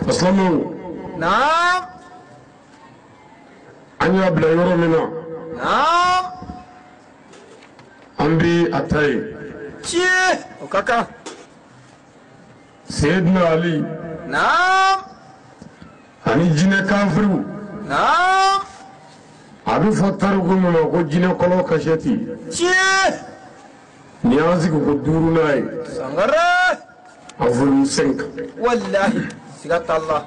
أسلموا. نعم. أن يبلغ يومنا. نعم. أمبي أتاي. شيء. وكاكا. سيدنا علي. نعم. أني جنة كافرو. نعم. أبي فتركم ما كجنة كلو كشتي. شيء. نيازك كدورناي. سانغرا. أفضل سنك. والله. سيغات الله.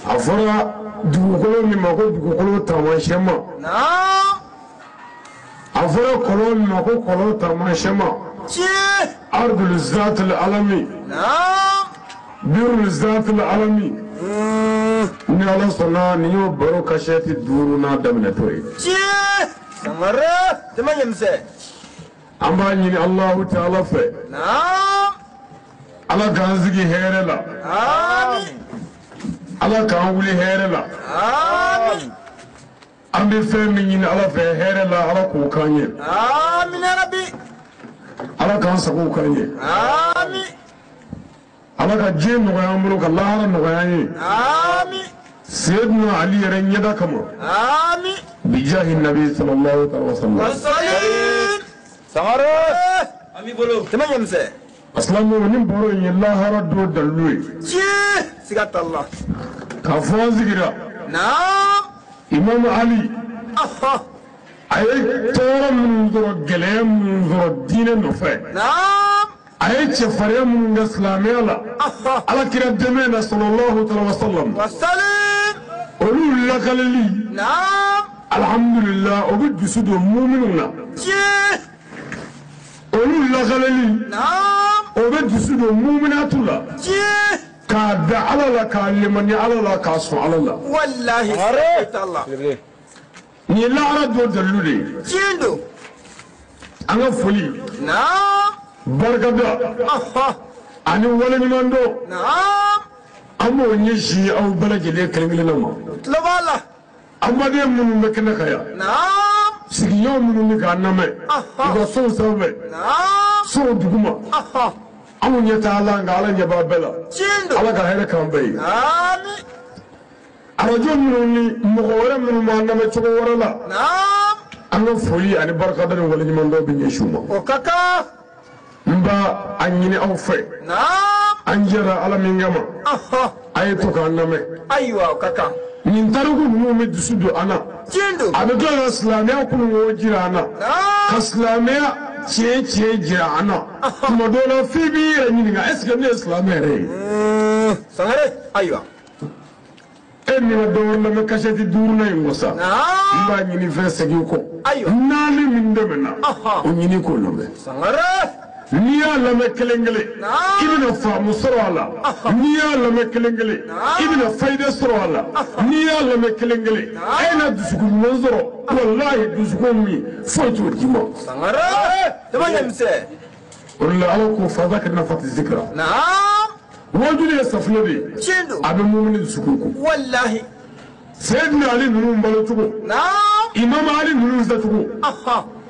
أفضل دوغلو نما دوغلو تماشما. نعم. أفضل كلو نما كلو تماشما. شيء. أرض الذات العالمي. نعم. بير الذات العالمي. ni ala sɔnna ni y'o baro kasɛti duuru n'a daminɛtɔ ye. Tiɲɛ Sangare jama ɲɛmisɛ. an b'a ɲini Alahu Taala fɛ. Naam. Ala k'an sigi hɛrɛ la. Amiin. Ala k'an wuli hɛrɛ la. Amiin. an bɛ fɛn min ɲini Ala fɛ hɛrɛ la Ala k'o k'an ye. Amiin ya Rabbi. Ala k'an sago k'an ye. Amiin. Ala ka diɲɛ nɔgɔya an bolo ka lahara nɔgɔya an ye. Amiin. Seydina Ali yɛrɛ ɲɛda kama. Amiin. Bijahi Nabi sallallahu alaihi wa sallam. Wasalin. Sangare. Ami bolo. Jama ɲɛmisɛ. Asilamu ni bɔrɔ in ye lahara don dalilu ye. Tiɲɛ siga t'a la. K'a fɔ an sigira. Naam. Imam Ali. A ye tɔɔrɔ minnu sɔrɔ gɛlɛya minnu sɔrɔ diinɛ nɔfɛ. Naam. A ye cɛfarinya minnu kɛ silamɛya la. Alakira dɛmɛ na sallallahu alaihi wa sallam. Wasalin. Olu lakaleli. Naam. Alhamdulillah o bɛ dusu don muminw na. Tiɲɛ. Olu lakaleli. Naam. O bɛ dusu don muminatu la. Tiɲɛ. K'a da Ala la k'a limaniya Ala la k'a sɔn Ala la. Wallahi siga t'a la. Nin ye lahara don dalilu de ye. Tiɲɛ don. An ka foli. Naam. Barikada. Ani waleɲuman don. Naam. An b'o ɲɛsin aw bɛɛ lajɛlen kelen-kelenna ma. Tulo b'a la. Adamaden minnu bɛ kɛnɛ kan yan. Naam. Sigiɲɔgɔn minnu bɛ k'an lamɛn. U ka sow sanfɛ. Naam. Sow duguma. Anw ɲɛ tɛ Ala nka Ala ɲɛ b'a bɛɛ la. Tiɲɛ don. Ala ka hɛrɛ k'an bɛɛ ye. Amiin. Arajo minnu ni mɔgɔ wɛrɛ minnu b'an lamɛn cogo wɛrɛ la. Naam. An ka foli ani barikada ni waleɲuman dɔn bɛ ɲɛsin u ma. O ka kan. N b'a a ɲini aw fɛ. Naam. An jɛra Ala min kama. A ye to k'an lamɛn. Ayiwa o ka kan. Nin tariku ninnu bɛ dusu don an na. Tiɲɛ don. A bɛ tila ka silamɛya kununko jira an na. Ka silamɛya tiɲɛ jira an na. Tuma dɔw la f'i b'i yɛrɛ ɲininka est ce que ne ye silamɛ yɛrɛ ye. Sangare ayiwa. E min ka dɔ wɛrɛ lamɛn kasɛti duurunan in kɔ sa. N Naam. b'a ɲini fɛn segin kɔ. Ayiwa. Naani min dɛmɛna. O ɲini k'o lamɛn. Sangare. N'i y'a lamɛn kelen-kelen. Naam. I bɛna faamu sɔrɔ a la. N'i y'a lamɛn kelen-kelen. I bɛna fayida sɔrɔ a la. N'i y'a lamɛn kelen-kelen. E na dusukun ɲuman sɔrɔ. Walahi dusukun min foyi t'o d'i ma. Sangare jama ɲɛmisɛ. O de la Ala ko fadakir nafati zikra. Naam. Wajuli ye safunɛ de ye. Tiɲɛ don. A bɛ mumini dusukun ko. Wallahi. Seydina Ali ninnu balo cogo. Naam. Imam Ali ninnu filɛ cogo.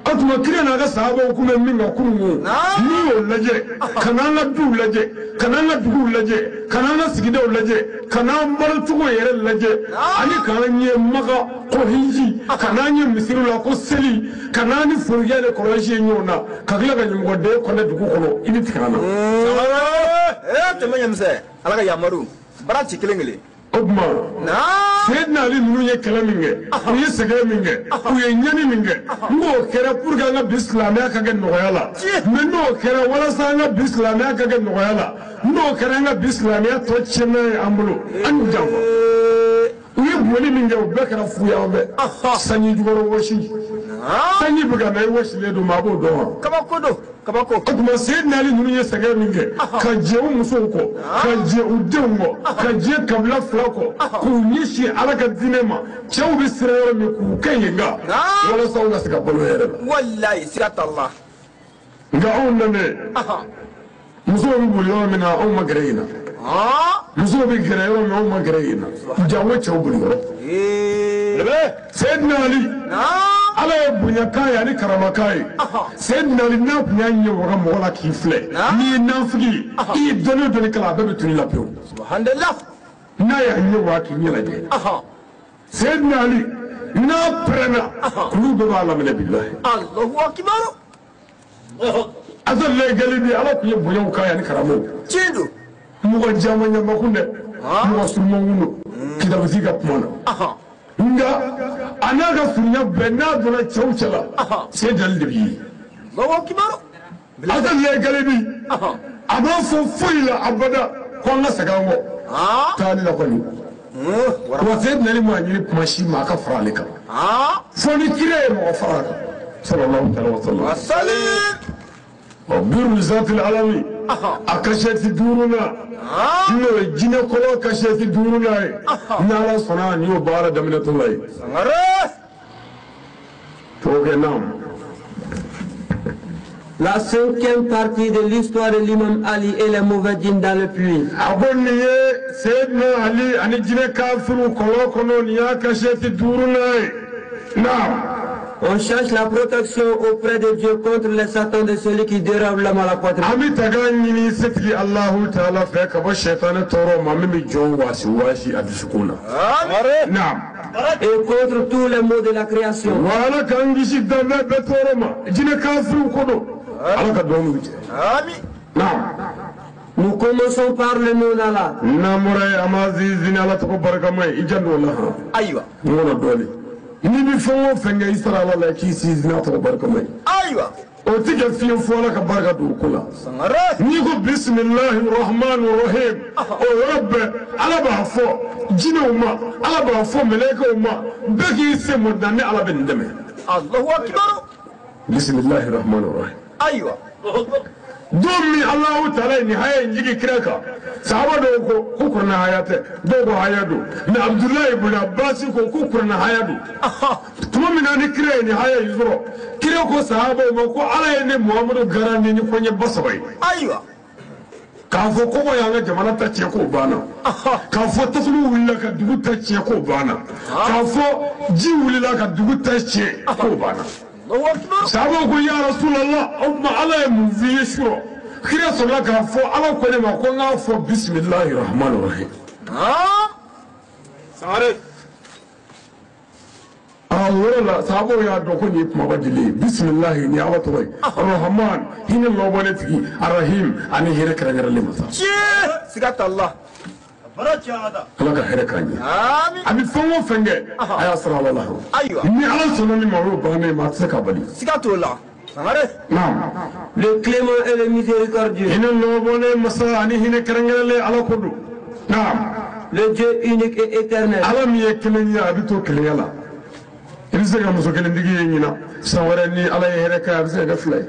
O tuma kira n'a ka sahabaw kun bɛ min kan kununko. N'i y'o lajɛ ka n'an ka duw lajɛ ka n'an ka duguw lajɛ ka n'an ka sigidaw lajɛ ka n'an balo cogo yɛrɛ lajɛ ani k'an ye Maka ko Hiji ka n'an ye misiri la ko seli ka n'an ni forokiya ni kɔlɔsi ye ɲɔgɔn na ka tila ka ɲɛmɔgɔden kɔnɛ dugu kɔnɔ i bɛ tigɛ an na. Jama ɲɛmisɛ Ala ka yamaru baara ci kelen-kelen. O tuma Naam. Seydina Ali ninnu ye kɛlɛ min kɛ u ye sɛgɛn min kɛ u ye ɲani min kɛ n b'o kɛra pour que an ka bi silamɛya ka kɛ nɔgɔya la mais n'o kɛra walasa an ka bi silamɛya ka kɛ nɔgɔya la n'o kɛra an ka bi silamɛya tɔ tiɲɛna ye an bolo an y'u janfa u ye boli min kɛ u bɛɛ kɛra fuyan bɛɛ sanji jukɔrɔ wɔsi sanji bɛ ka na i wɔsilen don maa b'o dɔn wa. Kabako don kabako. O tuma Seydina Ali ninnu ye sɛgɛn min kɛ ka jɛ u musow kɔ ka jɛ u denw kɔ ka jɛ kabila fila kɔ k'u ɲɛsin Ala ka diinɛ ma cɛw bɛ siran yɔrɔ min k'u kɛ yen nka walasa anw ka se ka balo hɛrɛ la. Wallahi siga t'a la. Nka anw lamɛn musow bɛ boli yɔrɔ min na anw ma gɛrɛ yen na musow bɛ gɛrɛ yɔrɔ min anw ma gɛrɛ yen na jango cɛw boli yɔrɔ. Seydina Ali ala ye bonya k'a ye ani karama k'a ye Seydina Ali n'a tun y'a ɲɛ waga mɔgɔ la k'i filɛ n'i ye nafigi i ye dɔnni o dɔnni kala a bɛɛ bɛ tunu i la pewu n'a y'a ɲɛ waga k'i ɲɛ lajɛ Seydina Ali n'a pɛrɛnna olu bɛɛ b'a laminɛ bilahi Allahu akbar Azal Galibi ala tun ye bonyaw k'a ye ani karamaw tiɲɛ don mɔgɔ jama ɲamakun dɛ mɔgɔ surumankun don kitabuti ka kuma na nka a n'a ka surunya bɛɛ n'a donna cɛw cɛ la Seydina Ali de b'i ye Azal Galibi a b'a fɔ foyi la abada ko an ka segin an kɔ taali la kɔni wa Seydina Ali m'a ɲini kuma si ma a ka fara ale kan fo ni kira ye mɔgɔ fara kan sallallahu alaihi wa sallam biru zatil alami a kasiyati duruna n'o ye jinɛ kɔlɔ kasiyati duruna ye n'ala sɔnna ni y'o baara daminɛtɔla ye toge nam. La 5e partie de l'histoire de l'imam Ali et les mauvais djinns dans le puits. Abon Seydina Ali ani jinɛ kafiru kɔlɔ kɔnɔ ni y'a kasiyati duruna ye nam. On cherche la protection auprès de Dieu contre les satans de celui qui dérobe l'homme à la poitrine. Ami tagani setli Allahu Ta'ala fe ka ba shaytan toro ma mi jon wasi adusukuna. Naam. Et contre tous les maux de la création. Wala kangishi dame betoro ma jine kafiru kodo. Ala ka domu bite. Amin. Naam. Nous commençons par le nom d'Allah. Namura amazi zinala to baraka mai ijandu Allah. Aywa. Ngona doli. Ni bi fo fenga Israël la ki si zina to baraka mai. Aywa. O tige fiyo fo la ka baraka du kula. Sangare. Ni ko bismillahir rahmanir rahim. O rabbe ala ba fo jina umma ala ba fo meleka umma begi se modane ala ben deme. Allahu akbar. Bismillahir rahmanir rahim. Aywa. Domin Allahu Ta'ala ni haya njigi kiraka sahaba do ko kukurna hayate do hayado ni Abdullah ibn Abbas ko kukurna hayado tuma mina ni kire ni haya yuzuro kire ko sahaba mo ko ala ne Muhammadu garani ni ko nye basabai aywa ka fo ko ya nga jamana ta ce ko bana ka fo tasulu willa ka dugu ta ce ko bana ka fo ji willa ka dugu ta ce ko bana sahaba ko ya Rasulullah umma ala mu fi shuro kire so la ka fo ala ko ne ma ko nga fo bismillahir rahmanir rahim sare awala sahaba ya do ko ni kuma badile bismillah ni awato way arrahman hina lobanati arrahim ani hira karangara le masa sigata Allah ala ka hira kanye amin abi fongo fenge aya sara Allah aywa ni ala sono ni maro bane ma tsaka bali sigata Allah sangare naam le clément et le miséricordieux hina lobone masa ani hina karangara le ala kodu naam le Dieu unique et éternel ala mi yekelenya abi to keleyala Elise muso kelen digi ñina sawara ni ala yere ka abse da flay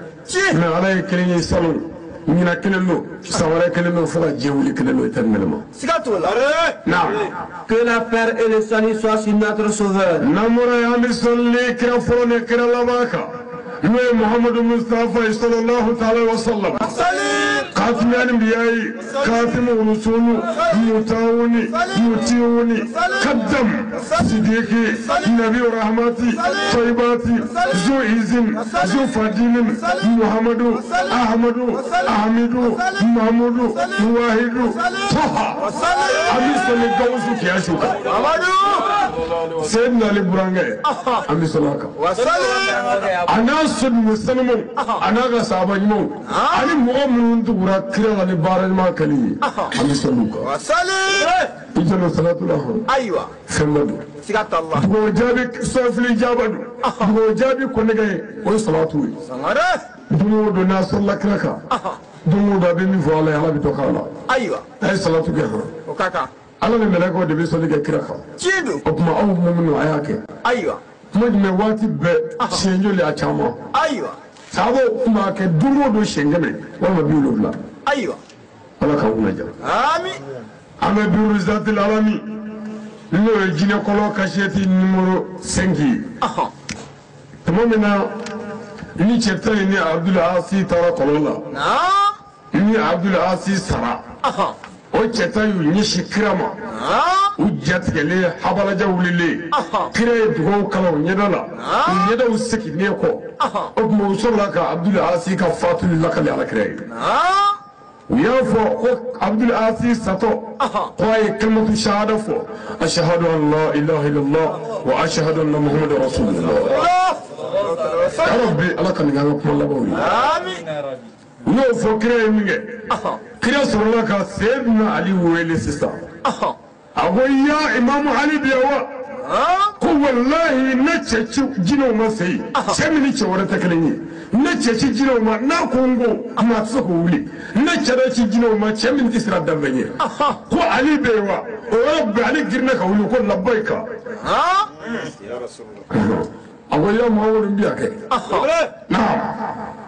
mais ala ye kelen salon ñina kelen no sawara kelen no fala jewli kelen no eternellement sigato la naam que la paix et le salut soient sur notre sauveur namora yamir solli kira fone kira labaka nous Muhammad Mustafa sallallahu ta'ala wa sallam خاتم الأنبياء خاتم الرسول متاوني متيوني قدم صديقي نبي رحمتي طيباتي ذو إذن ذو فضيل محمد أحمد أحمد محمود واحد طه أبي صلى الله عليه وسلم سيدنا علي برانغي أبي صلى الله عليه أنا صد مسلم أنا غصابا يمو أنا مؤمن تقرأ كلا على بارج ما كلي أبي صلى الله عليه وسلم صلاة الله أيوة فمدو سيغات الله تقول جابك سوفلي جابدو تقول جابك كونغاي وصلاتوي سنغره دمو دو ناصر لكركا دمو دا بني فوالا يلا بتوكالا أيوة أي صلاة جهر وكاكا على الملائكة دبي صلي كركا جيدو أكما أو مؤمن وعياك أيوة مجمع واتي ب شينجو لأشامو أيوة سابو كما كدمو دو شينجمي وما بيلو لا أيوة الله كاونا جا آمين أما بيرو ذات العالمي لو الجنة كلو كشيتي نمرو 5 تمامنا ni chetani ni Abdul Asi tara kolola نعم ni Abdul Asi sara o cɛ ta y'u ɲɛsin kira ma u jatigɛlen habalaja wulilen kira ye dugawu kala u ɲɛda la u ɲɛdaw seginnen kɔ o tuma u sɔrɔla ka Abdul Asi ka fatuli lakali alakira ye u y'a fɔ ko Abdul Asi satɔ ko a ye kalimatu shahada fɔ ashhadu an la ilaha illallah wa ashhadu anna muhammadan rasulullah ya rabbi ala ka nin kɛ an ka kuma labanw ye u y'o fɔ kira ye min kɛ kira sɔrɔla ka Seydina Ali wele sisan a ko ya Imamu Ali bɛ yan wa ko wallahi ne cɛ ci jinɛw ma se yen cɛ min ni cɛ wɛrɛ tɛ kelen ye ne cɛ ci jinɛw ma n'a ko n ko maa tɛ se k'o wuli ne cɛ dɔ ci jinɛw ma cɛ min tɛ sira danfɛn ye ko Ali bɛ yen wa o yɔrɔ bɛɛ Ali girinna ka wuli ko labayika a ko ya Muhamadu bi yan kɛ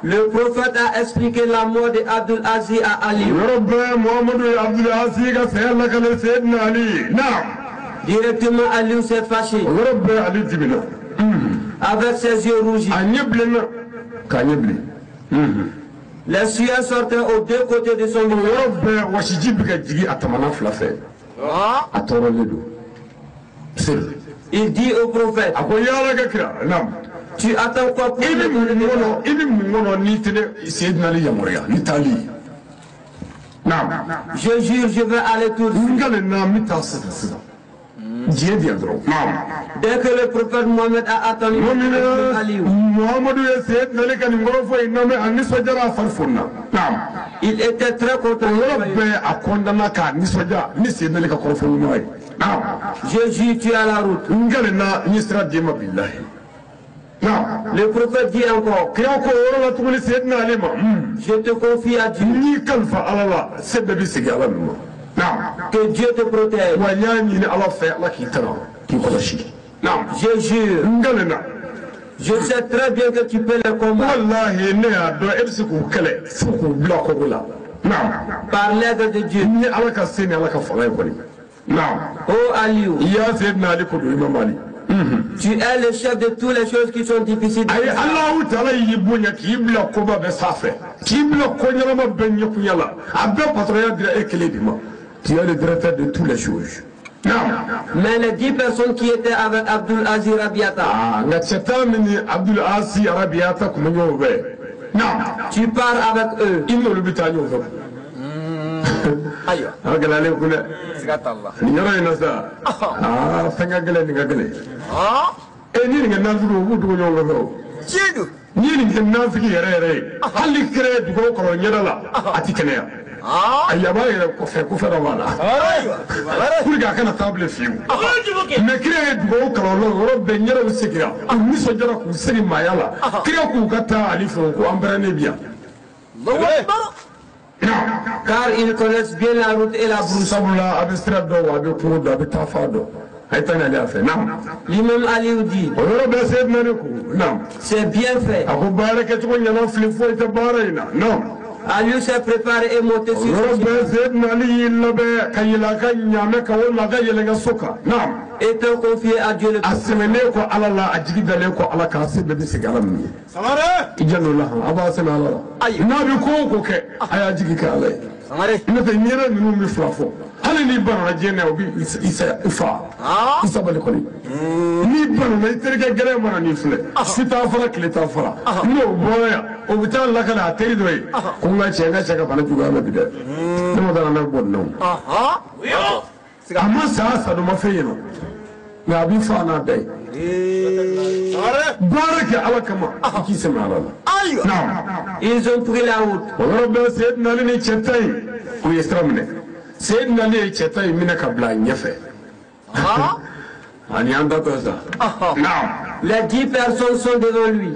Le prophète a expliqué la mort de Abdul Aziz à Ali. Directement, Ali s'est fâché. Avec ses yeux rougis. Les sueurs sortaient aux deux côtés de son visage. Il dit au prophète, tu attends quoi pour je jure, je vais aller tout de suite. Dès que le prophète Mohammed a attendu il était très content. Je jure, tu es à la route. Le prophète dit encore, je te confie à Dieu. Que Dieu te protège. Je jure. Je sais très bien que tu peux le combattre. Par l'aide de Dieu. Oh Aliou. Tu es le chef de toutes les choses qui sont difficiles. Tu es le directeur de toutes les choses. Mais les 10 personnes qui étaient avec Abdul Aziz Rabiata. Tu pars avec eux. Car ils connaissent bien la route et la brousse. L'imam Ali dit, c'est bien fait. Ali s'est préparé et monté sur étant confié à Dieu le Ils ont pris la route. Les 10 personnes sont devant lui.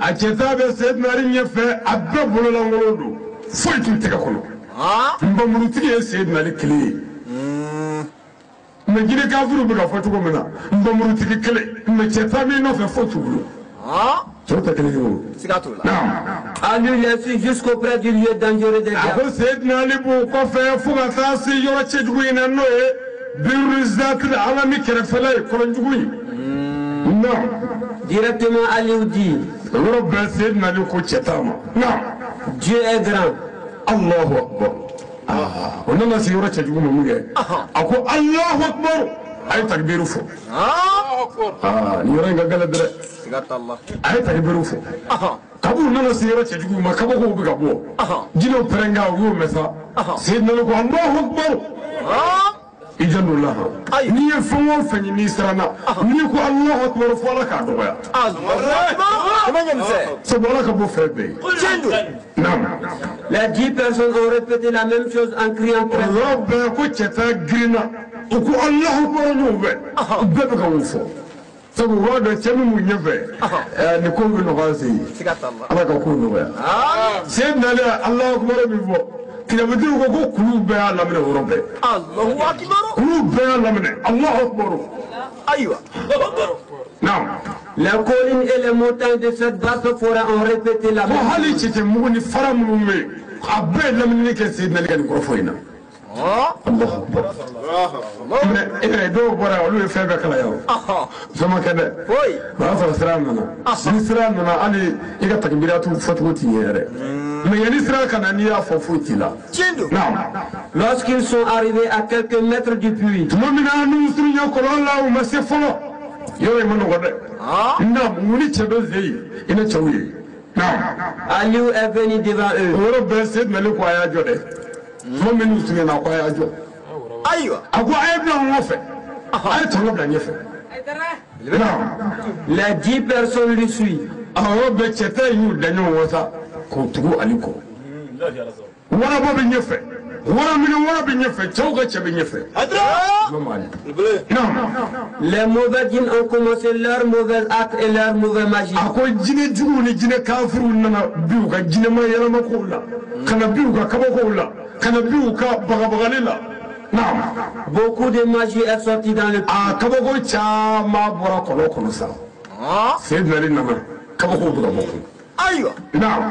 À lui laisser jusqu'auprès du lieu dangereux de guerre. Directement Ali dit, Dieu est grand. ونما سيورة تجوم ممجة أكو الله أكبر أي تكبير فو نيران قال درة الله أي تكبير فو كابو نما سيورة تجوم ما كابو هو بكابو جينو برنجا ويوم مسا سيدنا لكو الله أكبر إجن الله نية فمو فني نيسرانا نيكو الله أكبر فولا كادويا تمام يا مساء سبحانك أبو فبي نعم Les 10 personnes ont répété la même chose en criant très fort. ربنا كوتشتا غرينا وكو الله أكبر نوبة بيبقى وفو سبو هذا تمي منيفة نكون بنغازي الله كون نوبة سيدنا لا الله أكبر بيفو كنا بديو كو قلوب بها لمن وربه الله أكبر قلوب بها لمن الله أكبر أيوة نعم La colline et les montagnes de cette vaste forêt ont répété la même chose. وهالي تيجي مغني فرام مي عبد لمن نيك سيدنا اللي كان يقرفوينا الله أكبر إيه دو برا ولو يفهم كلا يوم زمان كده وي ما فرسراننا نسراننا علي إذا تكبيرات فتوتي يره ما ينسران كان نيا فوتي لا نعم Lorsqu'ils sont arrivés à quelques mètres du puits, تمامنا نسرين يقول الله وما سيفلو يوم من غدا نعم ولي تبزي إن تسوي نعم Aliou est venu devant eux. ورب سيدنا لك ويا جودة تمامنا نسرين أقوى يا جو أيوة أقوى أبنا موفى أي تغلب لن يفعل نعم Les 10 personnes lui suivent. رب تتا يو دنيو وسا كنتو عليكم ورا بابن يفعل ورا بنيفعل توقع بنيفعل نعم Les mauvais djinns ont commencé leur mauvais acte et leur mauvais magie. أكو جنة جوني جنة كافرون ننا بيوكا جنة ما يلا كولا كنا بيوكا كبا كولا كنا بيوكا بغبغاليلا نعم Beaucoup de magie est sortie dans le puits. كبا كو ما برا كلو كنوسا سيدنا لنا كبا كو بغبغاليلا أيوة نعم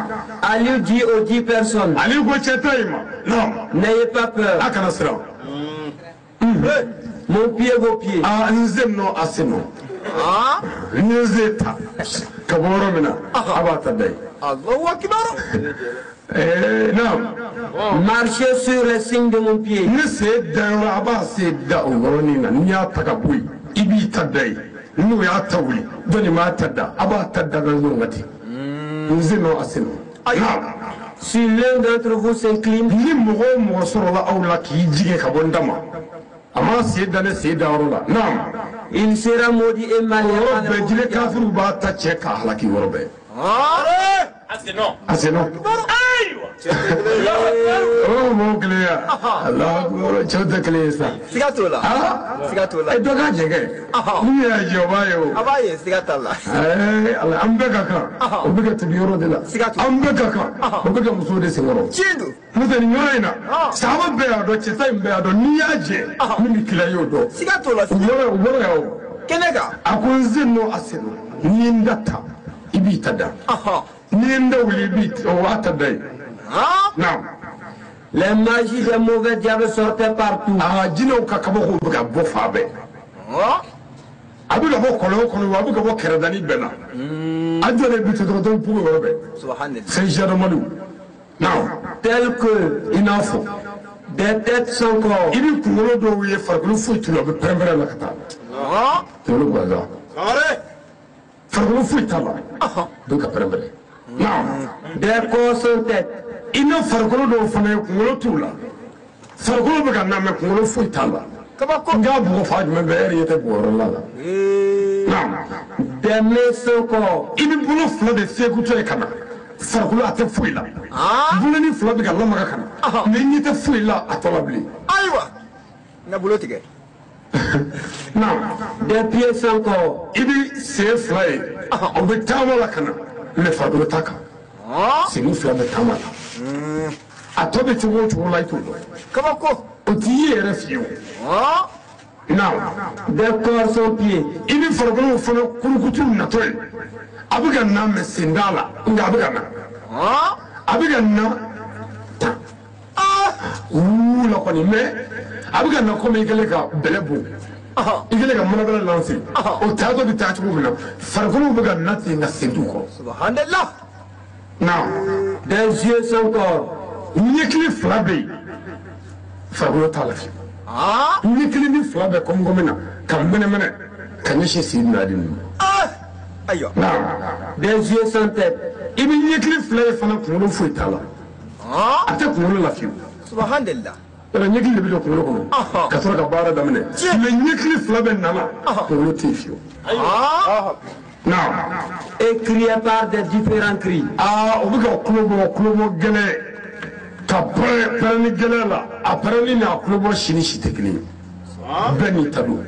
Aliou dit aux 10 personnes, علي كو تشتايما نعم n'ayez pas peur, أكنا سلام mon pied vos pieds. نزمنو أسنو نزيتا كبورو منا أباتا داي الله أكبر نعم Marchez sur les signes de mon pied. نسيدا وعبا سيدا أورونينا نياتا كبوي إبي تداي نو ياتوي دوني ما تدا أبا تدا غنوغتي نزمنو أسنو نعم Si l'un d'entre vous s'incline, ni mɔgɔ o mɔgɔ sɔrɔla aw la k'i jigi ka bɔ n dama a ma sen da ne sen dayɔrɔ la naam il sera maudit et malheureux. yɔrɔ bɛɛ jinɛ kafiriw b'a ta cɛ k'a halaki yɔrɔ bɛɛ a sen nɔ o mɔgɔw kelen ya Alahu akbar cɛw tɛ kelen ye sa siga t'o la siga t'o la dɔ k'a jɛgɛ n'u y'a jɛ o b'a ye o a b'a ye siga t'a la Ala an bɛɛ ka kan o bɛ ka tobi yɔrɔ de la an bɛɛ ka kan o bɛ ka musow de senkɔrɔ tiɲɛ don n'o tɛ nin yɔrɔ in na saaba bɛɛ y'a dɔn cɛta in bɛɛ y'a dɔn n'i y'a jɛ min bɛ kila y'o dɔn siga t'o la o bɔra yan o kɛnɛ kan a ko n sen n'o a sen n'o n'i ye n da ta i b'i ta da n'i ye n da wuli i b'i o b'a ta da ye naam Les magies des mauvais diables sortaient partout. jinɛw ka kabako bɛ ka bɔ fan bɛɛ a bɛ ka bɔ kɔlɔn kɔnɔ a bɛ ka bɔ kɛrɛdani bɛɛ la a jɔlen bi to dɔrɔn dɔrɔn pugu yɔrɔ bɛɛ fɛn jadamaliw naam Tel que i n'a fɔ des têtes sans corps. i bɛ kunkolo dɔw ye farikolo foyi t'u la a bɛ pɛrɛn-pɛrɛn la ka taa kunkolo gansan farikolo foyi t'a la bɛ ka pɛrɛn-pɛrɛn naam Des corps sans tête. i n'a farikolo dɔw fana ye kunkolo t'u la farikolo bɛ ka na mɛ kunkolo foyi t'a la n k'a bugɔ fa jumɛn bɛɛ ɛri ye tɛ bugɔ yɔrɔ la naam Des mains sans corps. i bɛ bolo fila de sekutɔ ye ka na farikolo a tɛ foyi la boloni fila bɛ ka lamaga ka na mɛ ɲɛ tɛ foyi la a tɔ la bilen ayiwa n ka bolo tigɛ naam Des pieds sans corps. i bɛ sen fila ye o bɛ taama la ka na mɛ farikolo t'a kan sen fila bɛ taama la a tɔ bɛ cogo o cogo la i t'o dɔn kabako o t'i ye yɛrɛ fiyewu naam Des corps sans pieds. i bɛ farikolo fana kurukutu natɔ ye a bɛ ka na mɛ sen t'a la nka a bɛ ka na a bɛ ka na tan la kɔni mɛ a bɛ ka na komi i kɛlen ka bɛlɛ bon i kɛlen ka manabɛlɛ lanse o taatɔ bɛ taa cogo min na farikolo bɛ ka na ten ka sen t'u kɔrɔ subhanallah naam Des yeux sans corps. ɲɛkili fila bɛ yen farikolo t'a la fiyewu ɲɛ kelen ni fila bɛɛ kɔmi-kɔmi ka mɛnɛ-mɛnɛ ka ɲɛsin Seydina Ali ma ayiwa des yeux sans tête i bɛ ɲɛ kelen fila ye fana kunkolo foyi t'a la a tɛ kunkolo la fiyewu subhanallah yɔrɔ ɲɛ kelen de bɛ don kunkolo kɔnɔ ka sɔrɔ ka baara daminɛ mais ɲɛ kelen fila bɛ nana kunkolo tɛ yen fiyewu et crié par des différents cris o bɛ ka kulobɔ gɛlɛn ka pɛrɛn ni gɛlɛn la a pɛrɛnni n'a kulobɔ si ni si tɛ kelen ye bɛɛ n'i ta don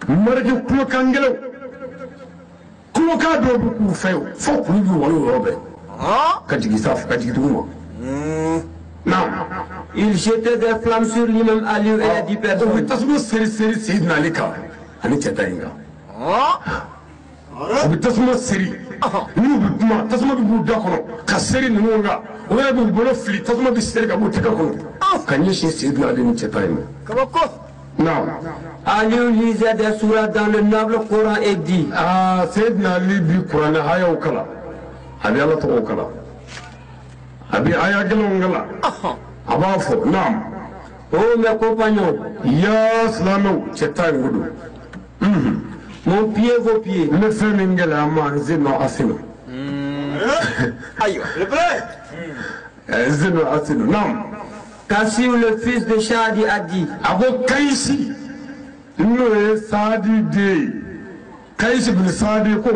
mariki kulokan gɛlɛnw kulokan dɔw bɛ k'u fɛ fo kulu bɛ walo yɔrɔ bɛɛ ka jigin sanfɛ ka jigin duguma il jetait des flammes sur l'imam Ali et les 10 personnes. o bɛ tasuma seri Seydina Ali kan ani cɛ ta in kan o bɛ tasuma seri n'u bɛ kuma tasuma bɛ b'u da kɔnɔ ka seri ninnu kan o yɛrɛ b'u bolo fili tasuma bɛ seri ka b'u tɛgɛ kɔnɔ ka ɲɛsin Seydina Ali ni cɛ ta in ma. Ali lisait des sourates dans le noble Coran et dit Seydina Ali bi kuranɛ hayaw kalan a bɛ Ala tɔgɔw kalan a bɛ aya gɛlɛnw kalan a b'a fɔ naam oh mes compagnons ya silamɛw cɛ ta in ko don mon pied vos pieds ne fɛn min gɛlɛya ma n sen nɔ a sen nɔ ayiwa n sen nɔ a sen nɔ naam Kassim le fils de Shadi a dit a ko Kayisi n'o ye Saadi den ye Kayisi bin Saadi ko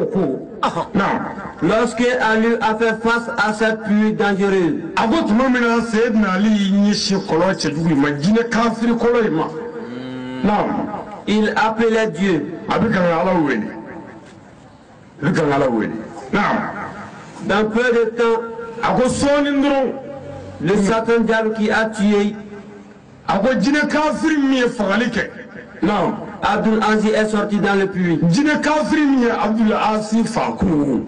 naam lorsque Ali a fait face à cette pluie dangereuse a ko tuma min na Seydina Ali y'i ɲɛsin kɔlɔn cɛjugu in ma jinɛ kafiri kɔlɔn in ma naam il appelait Dieu a bɛ kan ka Ala wele a bɛ kan ka Ala wele naam dans peu de temps a ko sɔɔni dɔrɔn le Satan diable qui a tué a ko jinɛ kafiri min ye fagali kɛ naam Abdul Aziz est sorti dans le puits jinɛ kafiri min ye Abdul Aziz fa kunun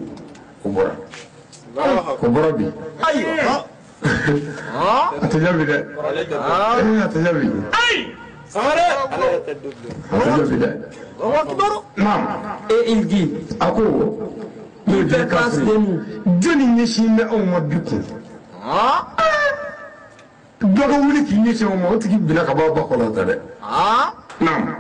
o bɔra bi ayiwa a tɛ jaabi dɛ a tɛ jaabi naam et il dit a ko il fait face de nous jɔnni ɲɛsin bɛ anw ma bi kun dɔ ka wuli k'i ɲɛsin anw ma o tigi binna ka bɔ a ba kɔnɔ ta dɛ naam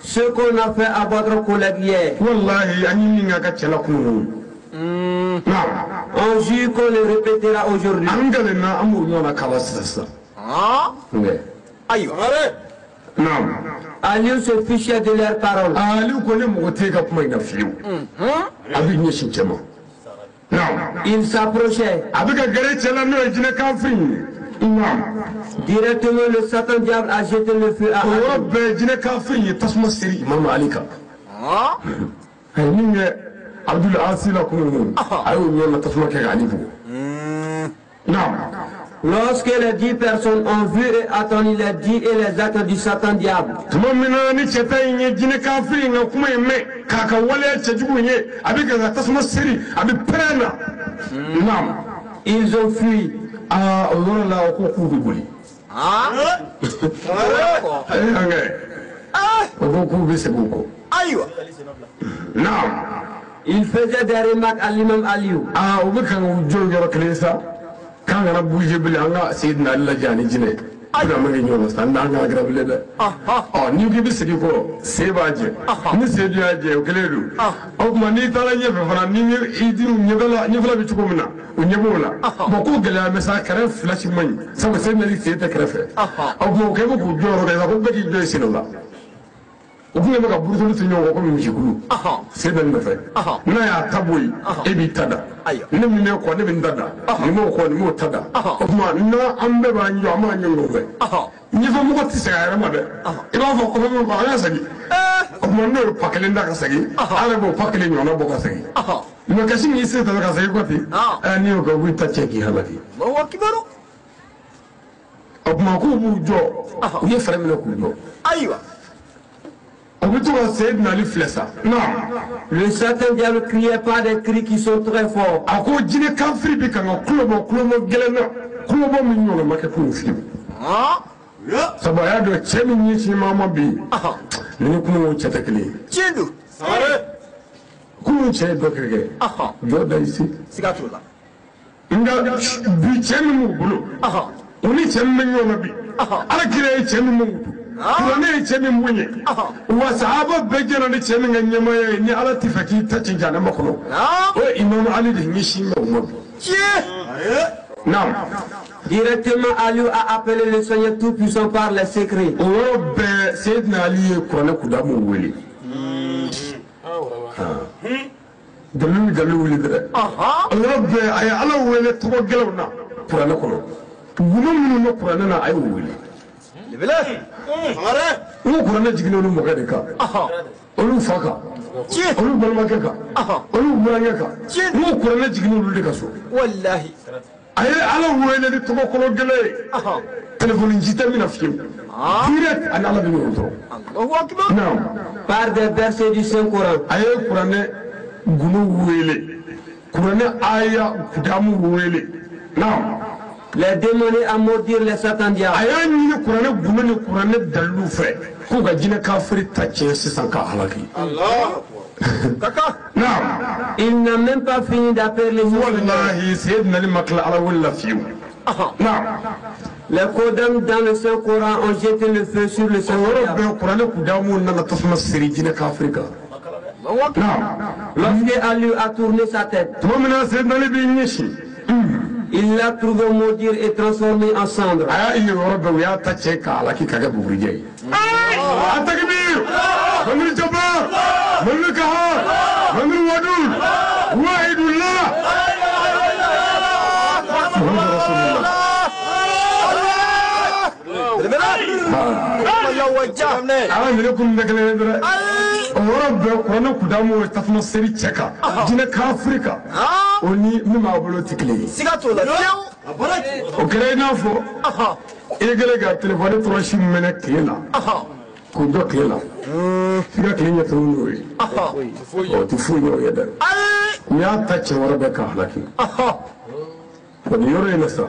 ce qu'on a fait à votre collègue hier wallahi an yi min ka cɛla kunun naam on jure qu'on le répétera aujourd'hui an galen na an b'o ɲɔgɔn na kala sisan ayiwa naam Ali se fichait de leurs paroles Ali ko ne mɔgɔ tɛ ka kuma in na fiyewu a bɛ ɲɛsin cɛ ma naam il s'approchait a bɛ ka gɛrɛ cɛ la n'o ye jinɛ kafiri ye naam directement le Satan diable a jeté le feu à o Ali yɔrɔ bɛɛ jinɛ kafiri ye tasuma siri Imam Ali kan min ye Abdul Aziz la kunun a y'o ɲɔgɔn na tasuma kɛ k'ale bugu naam lorsque les 10 personnes ont vu et entendu les dits et les actes du Satan diable tuma min na ni cɛ ta in ye jinɛ kafiri ka kuma in mɛn k'a ka waleya cɛjugu in ye a bɛ ka tasuma siri a bɛ pɛrɛn na naam ils ont fui o yɔrɔ la o ko k'u bɛ boli o ko k'u bɛ segin o kɔ ayiwa naam il faisait des remarques à l'imam Aliou o bɛ kan k'u jɔ yɔrɔ kelen sa k'an kana bouger bilen an ka Seydina Ali lajɛ ani jinɛ bɛna ma kɛ ɲɔgɔn na sisan an t'an ka gara bilen dɛ n'i ko i bɛ segin kɔ se b'a jɛ ni se dun y'a jɛ o kelen don o tuma n'i taara ɲɛfɛ fana ni i diriw ɲɛfɛla bɛ cogo min na o ɲɛ b'o la ko gɛlɛya bɛ sa kɛrɛ fila si man ɲi sabu Seydina Ali sen tɛ kɛrɛfɛ o tuma o kɛ bɛ k'u jɔ yɔrɔ kɛ ko bɛɛ k'i jɔ i sen o la o tun bɛ ka burusoli to ɲɔgɔn kɔ komi misikulu Seydina Ali nɔfɛ n'a y'a ta bɔ yen e b'i ta da ne min bɛ kɔ ne bɛ n ta da ni m'o kɔ ni m'o ta da o tuma n'an bɛɛ b'an jɔ an b'a ɲɛ ɲɔgɔn fɛ ɲɛfɛmɔgɔ tɛ segin a yɛrɛ ma dɛ i b'a fɔ kɔfɛmɔgɔ an y'a segin o tuma n'o ye pa kelen da ka segin an yɛrɛ b'o pa kelen ɲɔgɔnna bɔ ka segin mɛ kasi min se tɛ ka segin kɔ ten n'i y'o kɛ u b'i ta cɛ k'i halaki o tuma k'u b'u jɔ u ye fɛɛrɛ minɛ k'u jɔ ayiwa o bɛ to ka Seydina Ali filɛ sa le Satan diable criait pas des cris qui sont très forts a ko jinɛ kafiri bɛ kan ka kulobɔ gɛlɛn na kulobɔ min ɲɔgɔn ma kɛ kunun fiyewu sabu a y'a dɔn cɛ min ɲɛsin maa ma bi ni ni kunun cɛ tɛ kelen ye tiɲɛ don kunun cɛ ye dɔ kɛ jɔ da i se siga t'o la nka bi cɛ min b'u bolo وني تشمن يومبي على كده تشمن kurane chemi munye wa sahaba bejana ni chemi nganyama ni ala tifaki tachinja na makono o imam ali de nyishi mamobi non directement Ali a appelé le Seigneur tout puissant par les secrets o be sayyidina ali kurane kudamu wele dalu wele dere rabbe ay ala wele to gelawna kurane kono gunum no kurane na ay wele olu kuranɛ jiginnen olu mɔkɛ de kan olu fa kan olu balimakɛ kan olu burankɛ kan n'u kuranɛ jiginnen olu de ka so wallahi a ye ala wele ni tɔgɔ kɔrɔ gɛlɛn ye telefɔni ci tɛ min na fiyewu direct ani ala bɛ ɲɔgɔn sɔrɔ non par des versets du Saint-Coran a ye kuranɛ gunu wele kuranɛ aya kudamu wele non les démonies à maudire les satans diables. Il n'a même pas fini d'appeler les les Kodam dans le Saint-Coran ont jeté le feu sur le Saint-Coran. Lorsque Ali a tourné sa tête, il l'a trouvé maudire et transformé en cendre. ورب كنا كدامو تفنا سري تشكا جينا كافريكا وني مما بلو تكلي سيغاتو لا وكرينا فو إيجالي قال تلفوني تروشي من كيلا كودو كيلا فيها كلينيا تونوي أو تفوني يدا يا تاتش ورب كهلاكي ونيوري نسا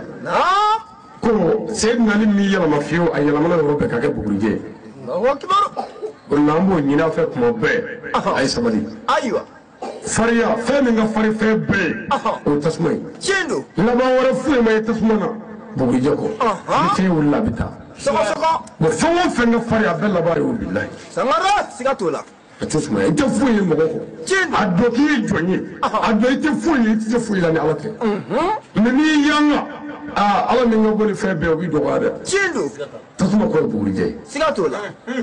كو سيدنا لي ميلا ما فيو أيلا منا ورب كاكا بوريجي الله أكبر Lambo nyina fe kuma be ay sabali aywa fariya fe min ga fari fe be o tasmay chendo la ba wara fu may tasmana bugi joko ni fe wala bita soko bo fo fe nga fariya be la ba yo billahi sangara sigatola tasmay te fu yi mo ko chendo adoki jonyi adoki te fu yi te fu yi la ni alate ni yanga ala min ga boli fe be o bi do wada chendo tasma ko bugi je sigatola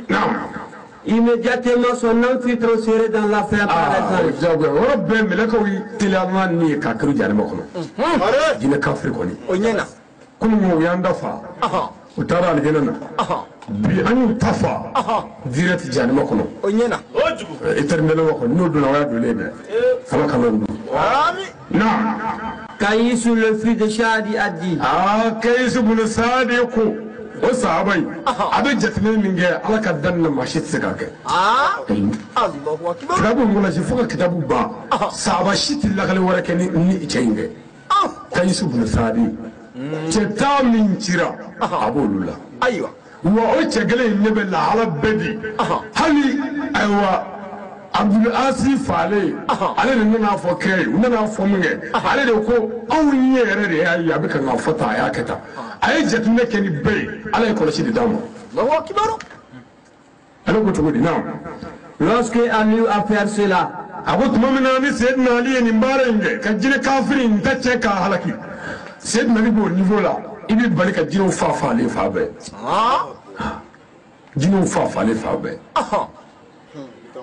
naam immédiatement son âme fut transférée dans l'affaire par les anges. Kaïs, le fils de Chadi, a dit o sahabai abin jatne min ga alaka danna mashi tsika ke Allahu akbar kitabu ngula shi fuka kitabu ba sahaba shi tilakale warake ni icenge kai su bin sadi ce ta min cira abulula aywa wa o ce gele ne be la ala bedi hali aywa Abdul Asif Fale ale ne na fo kai na fo mun ale de ko awun yere de ya bi kan fata ya kata ay jatne ke ni be ale ko shi de damo Allahu akbar ale ko to di na lorsque Ali a fait cela agot momina ni sayyidina Ali ni mbarenge ka jine kafirin ta ce ka halaki sayyidina Ali bo niveau la ibi balika jino fa le fa be jino fa le fa be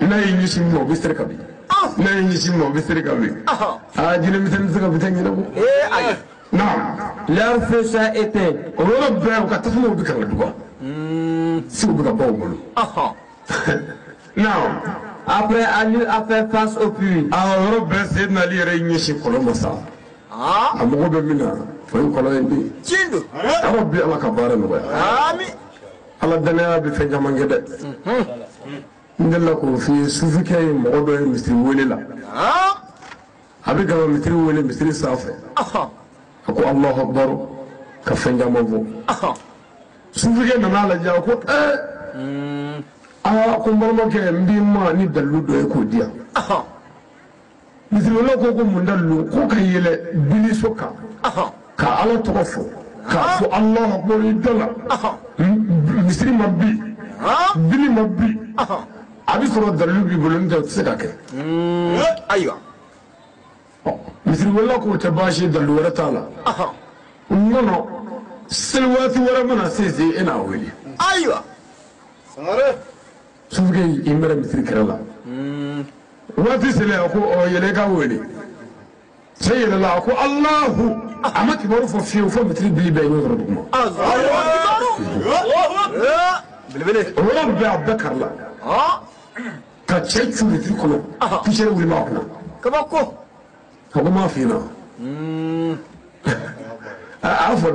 na yi nishi mo bisir kabi na yi nishi mo bisir kabi jine mitan suka bitan gina ko ay na leur feu s'est éteint orola be ka tasmo bi kan duwa si bu ka bawo bolo now après Ali a fait face au puits orola be sayyidina Ali re nishi kolo masa amogo be mina fo kolo ndi chindo rabbi ala ka bare no amin ala dana bi fe jamange de ndella ko fi sufi kay mo do misri wole la abi ga misri wole misri safa ko Allahu akbar ka fe jamabo sufi kay na la ja ko ko mbolo ke mbima ni dalu do ko dia misri wole ko mun dalu ko kayele bili soka ka ala to fo كافو الله أكبر يدلا مصري مبي بني مبي أبي سورة دليل بيقولون ده تسكاك أيوة مصري والله كو تباشي دليل ولا تعالى نو سلواتي ولا منا سيزي أنا أولي أيوة شوف كي إمرأة مصري كرلا واتي سلي أكو أو يلقى أولي سيد الله أكو الله أما كبروا فيه وفمتري بلي بينه ربما بلي رب أبكر لا كتشيك شو بتري كله تشيل ولي ما أكنا كباكو هو ما فينا عفوا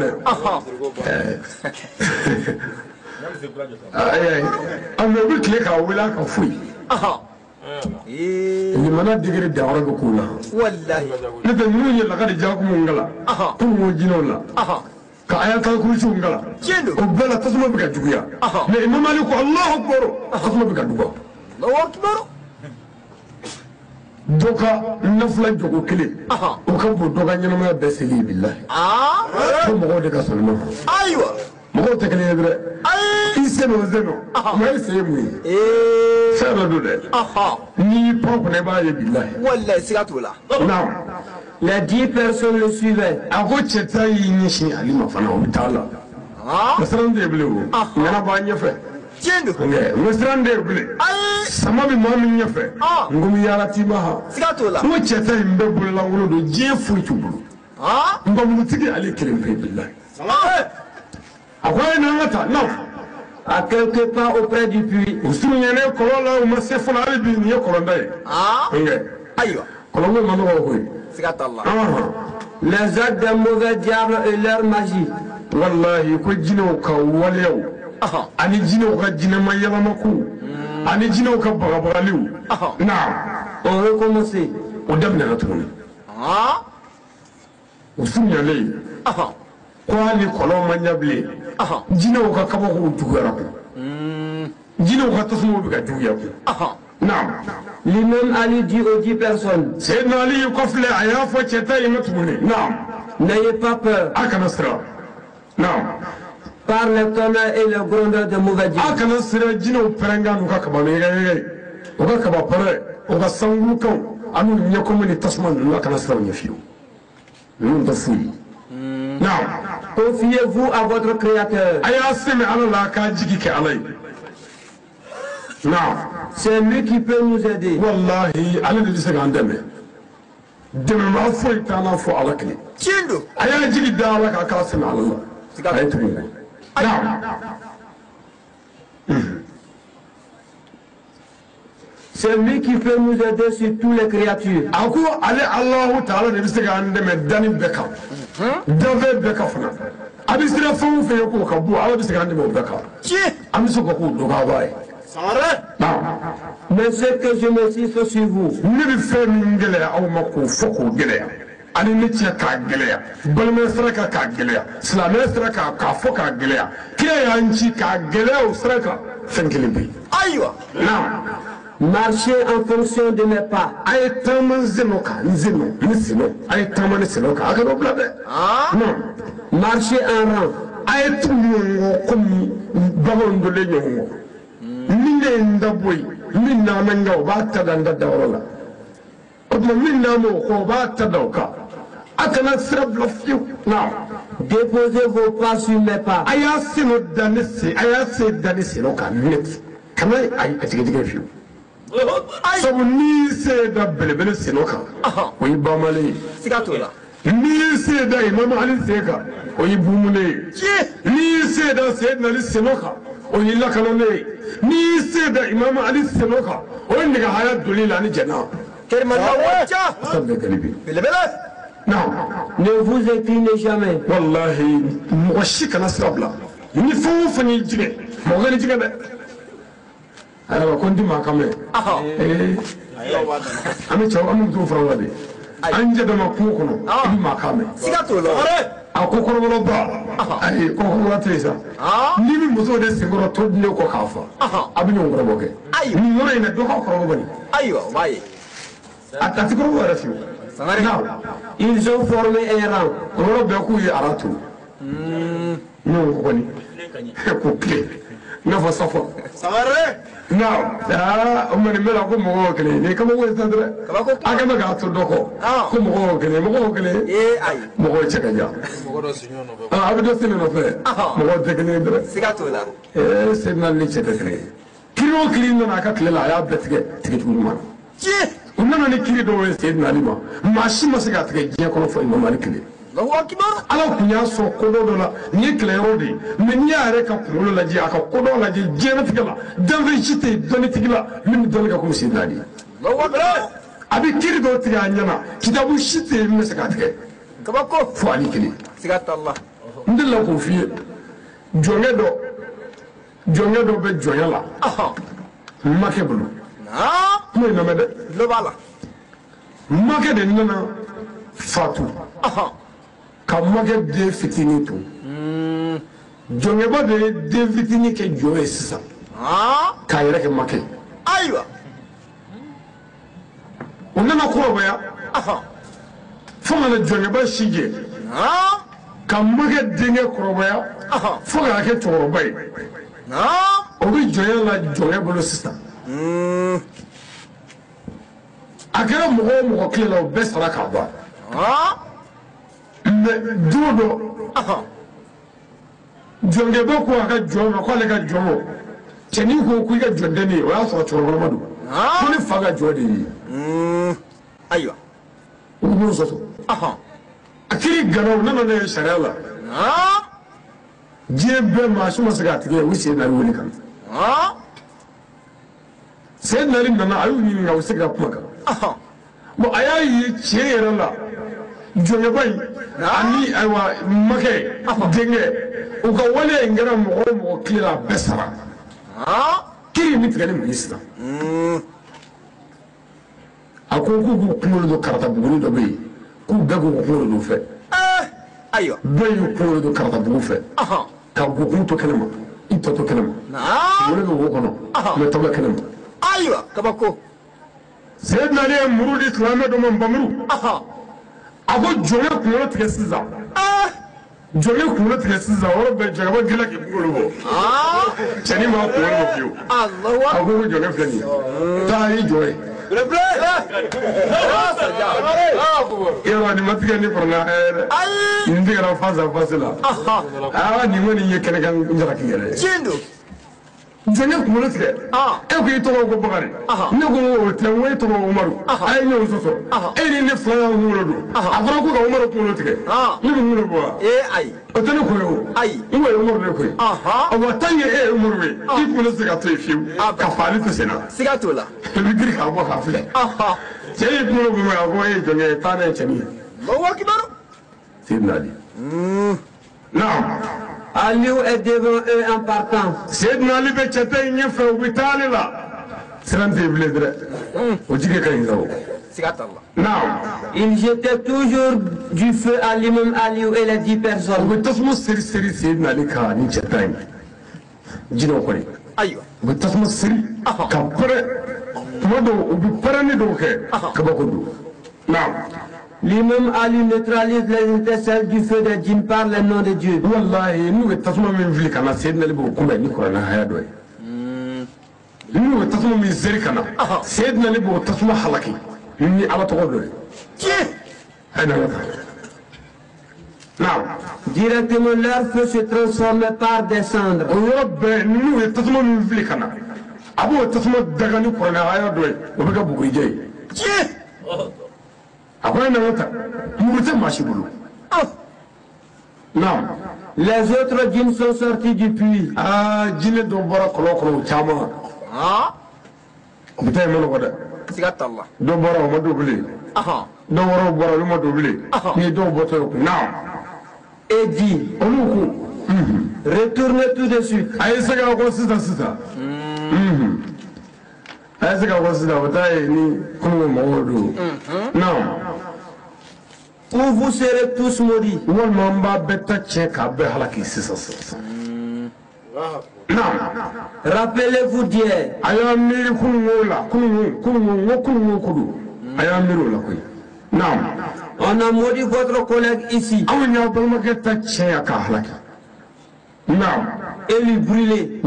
أنا قلت لك أولا كفوي اللي منا دقيقة دعوة بقولها والله لكن مو يلا قد جاكم مونغلا كم وجنولا كأيا كل شيء مونغلا وبلا تسمع بك جويا لا إمام مالك الله أكبر تسمع بك جوا الله أكبر دوكا نفلا جوكو كلي وكبو دوكا نينما بسيلي بالله كم مقول لك سلمان أيوة مقول تكلي يدري إنسانو زينو ما يسمي سأنا دوله ni propre ne ba بالله والله سياتولا نعم Les 10 personnes le suivaient. ako cheta yi ni shi alima fana o bitala masran de bele o ngana ba nyefe tiendo nge masran de bele sama bi ma mi nyefe ngum yala ti ma ha سياتولا ko cheta yi mbe bulu la ngolo do je fu tu bulu ngom mutigi ali kelim pe billahi akwai na ngata na À quelque part auprès du puits. usuru nyane kolola o masefuna ali bi ni kolonda yi nge أيوة kolonga mano ko yi سيات الله Les actes des mauvais diables et leur magie. wallahi ko jino ka walew ani jino ka jina ma yalama ku ani jino ka bagabaliw naam Ont recommencé. o dabna na tuni o sunyale ko ali kolo ma nyable jino ka kabo ko jugara ku jino ka tasmo bi ka juya ku naam L'imam Ali dit aux 10 personnes, sayyidina ali qafla ayafa cheta yimatuni naam n'ayez pas peur akana sira naam par les tonnerres et les grondeurs de mauvais diables. akana sira jino peranga nu ka kaba ne o ka kaba pare o ka sangu kan anu nyako mini tasman nu akana sira nyafiyo nu da fuyi naam Confiez-vous à votre Créateur. aya semi ala la ka jigi ke alai naam C'est lui qui peut nous aider. wallahi ala de bisa ga ndame deme ma fo itana fo ala kli tiendo aya jigi da ala ka ka semi ala la ay tu naam C'est lui qui peut nous aider sur toutes les créatures. ako ale allah taala de bisa ga ndame dani beka dave beka fana abisira fo fe ko ka bu ala bisa ga ndame beka تي amiso ko ko do ga bae سمارة naam Mais ce que je me suis fait sur vous, ne bɛ fɛn min gɛlɛya aw ma k'o fɔ k'o gɛlɛya ani ne cɛ k'a gɛlɛya balimaya sira kan k'a gɛlɛya silamɛya sira kan k'a fɔ k'a gɛlɛya kira y'an ci k'a gɛlɛya o sira kan fɛn kelen bɛ yen أيوة naam marchez en fonction de mes pas. a ye taama n seno kan n seno ni seno a ye taama ni seno kan a ka dɔ bila dɛ non Marchez en rang. a ye tugu ɲɔgɔn kɔ komi baganw donnen ɲɔgɔn kɔ min de ye n dabɔ ye min n'a ma ɲɛ o b'a ta da n da dayɔrɔ la o tuma min n'a ma o kɔ o b'a ta da o kan a kana sira bila fiyewu naam Déposez vos pas sur mes pas. a y'a seno da ne se a y'a se da ne seno kan net kana a tigɛ fiyewu sabu n'i se da belebele seno kan o ye bamalen ye سياتولا n'i se da imama ali sen kan o ye bumulen ye تي n'i se da seyidina ali seno kan o ye lakananen ye n'i se da imama ali seno kan o ye nɛgɛhaya doli la ani jɛnna كلمة الله وجه asan bɛɛ galibi بلا بلا naam Ne vous inclinez jamais. wallahi mɔgɔ si kana sira bila ni fɛn o fɛn y'i jigɛ mɔgɔ kana jigɛ dɛ ayiwa ko n ti maa kan mɛn an bɛ cɛw an bɛ musow fara o la de an jɛ dama kungo kɔnɔ i bɛ maa kan mɛn سياتولا a ko kɔrɔbɔrɔ ba ayi ko kɔrɔbɔrɔ tɛ yen sa n'i bɛ muso de senkɔrɔ to di ne kɔ k'a fa a bɛ ɲɔgɔn kɔrɔbɔ kɛ Ayiwa. nin yɔrɔ in na dɔ ka kɔrɔbɔ kɔni أيوة واي a ti kɔrɔbɔ yɛrɛ fiyewu سمارة Ils ont formé un rang. o yɔrɔ bɛɛ k'u ye ara turu no koni ko kle na fa safo samare now o man mela ko mo kle ni kama wo sandre aga ma ga to doko ko mo kle ay mo ko cheka ja mo do sinyo no fa abdo sinyo no fa mo ko tekne dre sigato la sedna ni cheka kle kilo kli na ka kle la ya betge tike ma unana ni kiri do sedna ni ma mashi masiga tike je ko fo ma kle Allahu akbar ala kunya so kodo do la ni klero di men yaare ka kulo la ji aka kodo la ji jena tigala danve chite doni tigala min doni ka ko sidna di Allahu akbar abi kiri do tiga nyana kitabu chite min saka tige kabako fo ali kili sigato Allah ndilla ko fi jonge do be joyala make bulu mo na mede lo bala make de nana fatu ka make de fitini tu jonge ba de fitini ke joye sisa ka yere ke make aywa onana ko baya fo na jonge ba shije ka make dinge ko baya fo ga ke toro bay o bi joye la jonge bolo sisa akara mo kila o besara ka ba dodo jonge ba ko aka jomo ko le ka jomo teni ko ku ga jonde ni o ya so choro madu ko ni faga jodi aywa ugo so akiri garo nana ne sharala je be ma shuma saga tige wuce na wuli kan sai na rin nana ayu ni ga wuce ga kuma ka mo ayayi chere la jonge bay ani aywa make denge o ka wale ngara mo kila besara kiri mi tigani minister akoko ku kulo do karata buguni do be ku gago kulo do fe aywa be kulo do karata bugu fe ka bugu to kalama ito to kalama wala go kono me to kalama aywa kabako sayyidina ne murudi islama do man bamru ako jonge kulo tige siza jonge kulo tige siza wala be jagaba gila ki kulo bo chani ma kulo bo fiu Allahu akbar ako jonge flani ta yi joy Ewa ni matiga ni porna ndi gara faza fasila ni ngoni ye kene kan njara kingere chindo jonge kulo tige e ko ito ko bagari ne ko te we to Umaru ay nyo soso ni ne fala ngulo do afara ko ga Umaru kulo tige ni ngulo bo ay o tane ko yo ay ni we Umaru ne ko o wa tanye Umaru we ki kulo siga to fiu ka fali to sena sigato la bigiri ka bo ka fle Chéri kulo bo ma bo jonge tane chani Allahu akbar sidna Ali naam Aliou est devant eux en partant. Sayyidina Ali be chete nyefe ubitali la Sirante bledre o jige kay zawo sigato Allah naam Il jetait toujours du feu à l'imam Aliou et les 10 personnes. o tasmu siri Sayyidina Ali ka ni chetai jino ko ni aywa o tasmu siri ka pare modo o bi parani do ke ka bako do naam L'imam Aliou neutralise les étincelles du feu des djinns par le nom de Dieu. wallahi nu tasmu min vili kana Sayyidina Ali bo kuma ni Qur'an haya do nu tasmu min siri kana Sayyidina Ali bo tasmu halaki ni ala to do ana naam Directement leur feu se transformait par des cendres. Rabbe nu tasmu min vili kana abo tasmu daga ni Qur'an haya do o be ka bugu je akwai na wata murta mashi bulu naam Les autres djinns sont sortis du puits. jine do bora kolo chama bitay man ko da sigato Allah do bora ma do bile do woro bora ma do bile ni do boto naam Et dit, onuku retournez tout de suite. ay saga ko sita ay saga ko sita bitay ni ko mo do naam Ou vous serez tous maudits. wal mamba betta che ka be halaki sisa naam Rappelez-vous d'hier. aya miri kunu la kunu kudu aya miri la koy naam On a maudit votre collègue ici. Et lui brûler.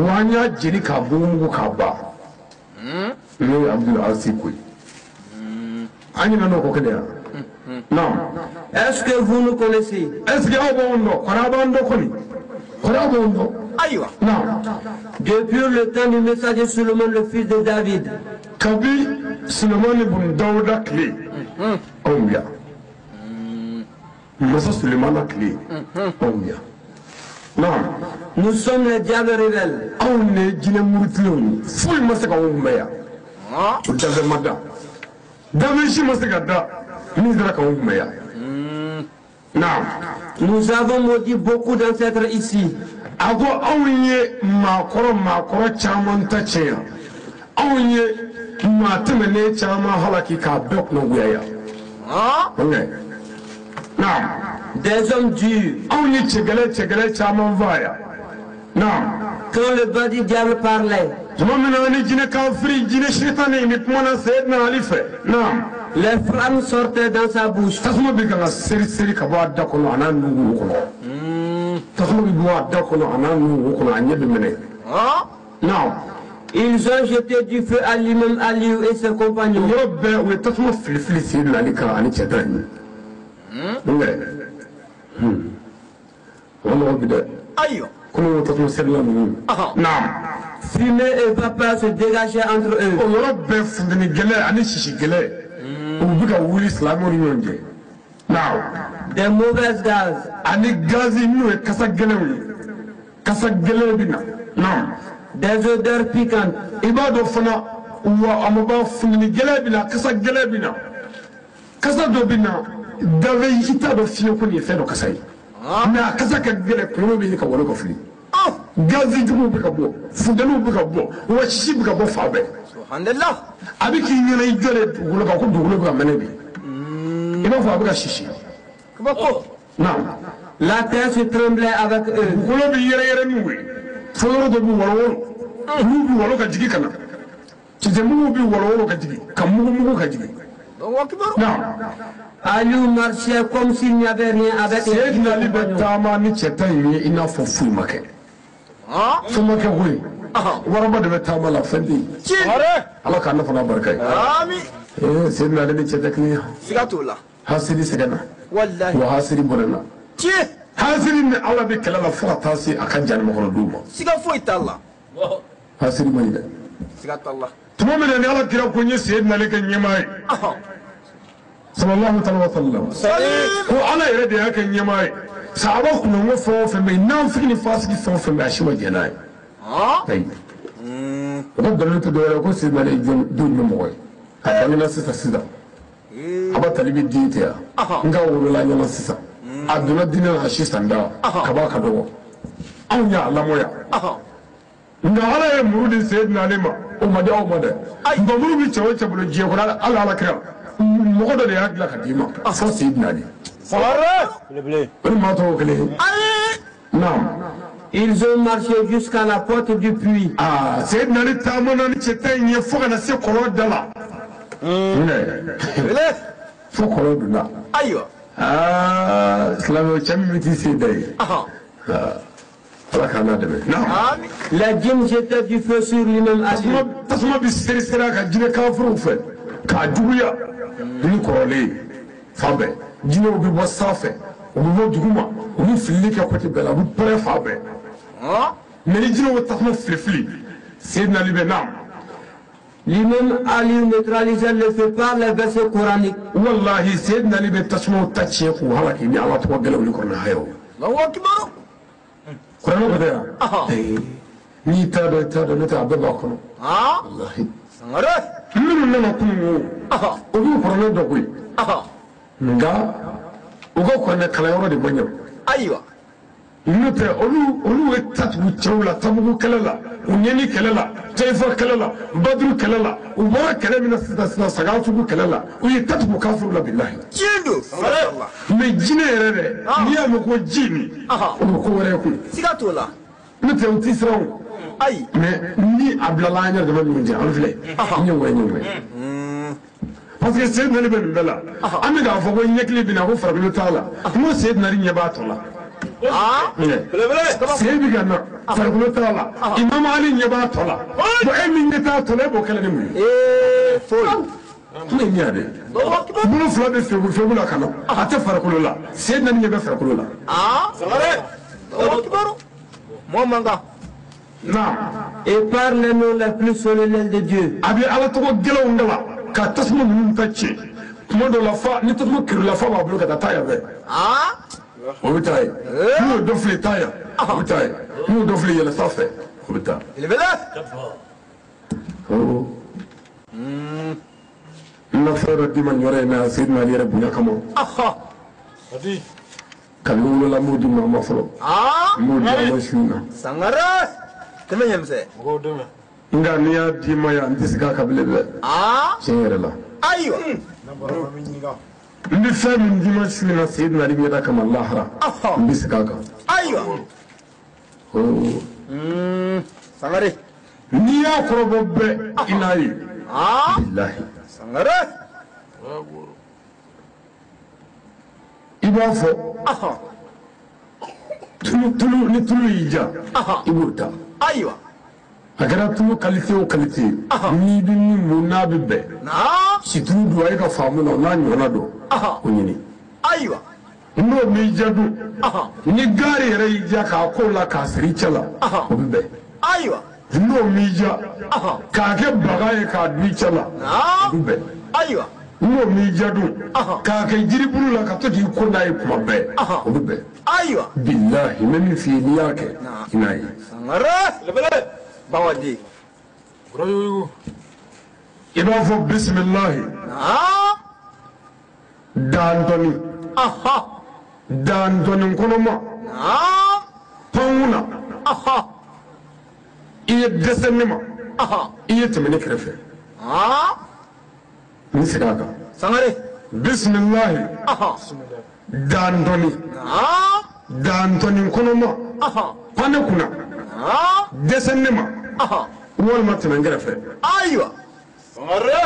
Est-ce que vous nous connaissez? Depuis le temps du messager Solomon, le fils de David. Nous sommes les diables rebelles. Nous avons maudit beaucoup d'ancêtres ici. Des hommes durs. Quand le badi diable parlait, les flammes sortaient dans sa bouche. Ils ont jeté du feu à l'imam Aliou et ses compagnons. Fumée et vapeur se dégageaient entre eux. Des mauvaises gaz. Des odeurs piquantes. Gazi jugu bika bo fundelu bika bo wachishi bika bo fabe subhanallah abiki nyina ijole dugulo ka ko dugulo ka menebi iba fa bika shishi kbako la terre se tremblait avec eux dugulo bi yere nuwe folo do bi woro mu bi woro ka jigi kana ci mu bi woro ka jigi kamu ka jigi Aliou marchait comme s'il n'y avait rien avec lui. sallallahu alaihi wasallam ko ala yare da yake nyamai sahaba ku no fo fe me nan fi ni fasiki fo fe me ashima genai kai ko dalil to dole ko si male dun mo moy adani na sisa sida aba talibi dite nga wuro la nyama sisa aduna dinna ashi sanda kaba ka dogo anya alamoya nga ala ya murudin sayyidina lima umada ngomuru bi chewo chebulo je ko ala kira مقدر de y'a ka dima fo sidna ni Ils ont marché jusqu'à la porte du puits. Sidna ni tamana ni cheta ni fo kana se koro dala fo koro dala ayo islamo chamiti sidai La djinn jetait du feu sur lui-même. Tasma bi sera ka jine kafru fe ka duya ni korole fabe jine obi bo safe obi bo duguma obi fili ka côté bela bu pare fabe mais ni jine o tasma fili sayyidina ali benam L'imam Ali neutralisait le feu par les versets coraniques. Wallahi sayyidina ali be tasma tachi ko halaki ni Allah to galaw ni korna hayo Allahu akbar Qur'an ko da ni ta do ni ta abba ko wallahi sangare min nana kunu o bi Qur'an do koy nga o go ko ne kala yoro de banyo aywa nute olu tatu chawla tabu kalala unyeni kalala tayfa kalala badru kalala ubara kalala min sagatu kalala o tatu kafir la billahi jindo subhanallah me jine rere niya mo ko jini o ko wore ko sigatola nute o tisraw ay me ni ablala nyar de man munje anfle nyongwe parce que Seydina Ali ben bela ami ga fo ko nyekli bina ko farabulu taala mo Seydina Ali nyaba tola Seydina ganna farabulu taala Imam Ali nyaba tola bo emi nyata tola bo kala ni mu foy ni nyade bulu fula be fegu la kana ate farabulu la Seydina Ali nyaba farabulu la sangare kibaru mo manga et par le nom le plus solennel de Dieu. Abi ala to gelo ngala ka tasmu mun tacce kuma do la fa ni tasmu kir la fa ba bulu ka taya be o bitay mu do fli taya o bitay mu do fli yela safe o bitay il bela na fara di man yore na Seydina Ali rabbu yakamo adi kalu la mudu ma folo mudu ma shuna sangare temenya mse nga niya di ma ya ndisiga kabile be chere la aywa ndi fami ndi ma shuna Seydina Ali yada kama lahra ndisiga ka aywa sangare niya korobo be inayi billahi sangare iba fo tulu ni tulu yija ibuta aywa agara tulu qualité o qualité ni bi ni munabi be si tulu do ay ka famu na nyona do o nyini aywa no mi jadu ni gari re yija ka ko la ka siri chala o be aywa no mi ja ka ke bagaye ka du chala o be aywa no mi jadu ka ke jiribulu la ka to di ko dai kuma be o be aywa billahi min fi niyake inayi sangare lebele bawadi iba fo bismillah dandoni dandoni kono ma pauna iye desenima iye temene krefe ni sidaka sangare bismillah dandoni dandoni kono ma pane kuna desenima wal ma temene krefe aywa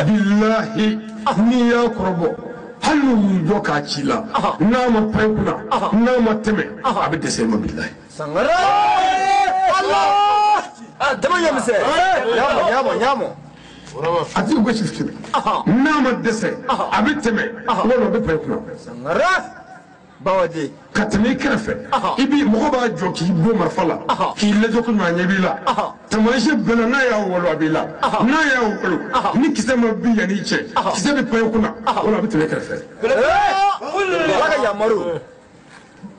billahi ni ya korbo halu yo ka chila na ma pai kuna na ma teme abi desenima billahi sangare Allah temenya mse nyamo ati go shifti na ma dese abi teme wala be pai kuna sangare bawadi katami krefe ibi mo ba joki bo marfala ki le joku ma nyebila tamaje bela na ya wolo abila na ya wolo ni kisema bi ya ni che kisema pai kuna wala be teme krefe alaga yamaru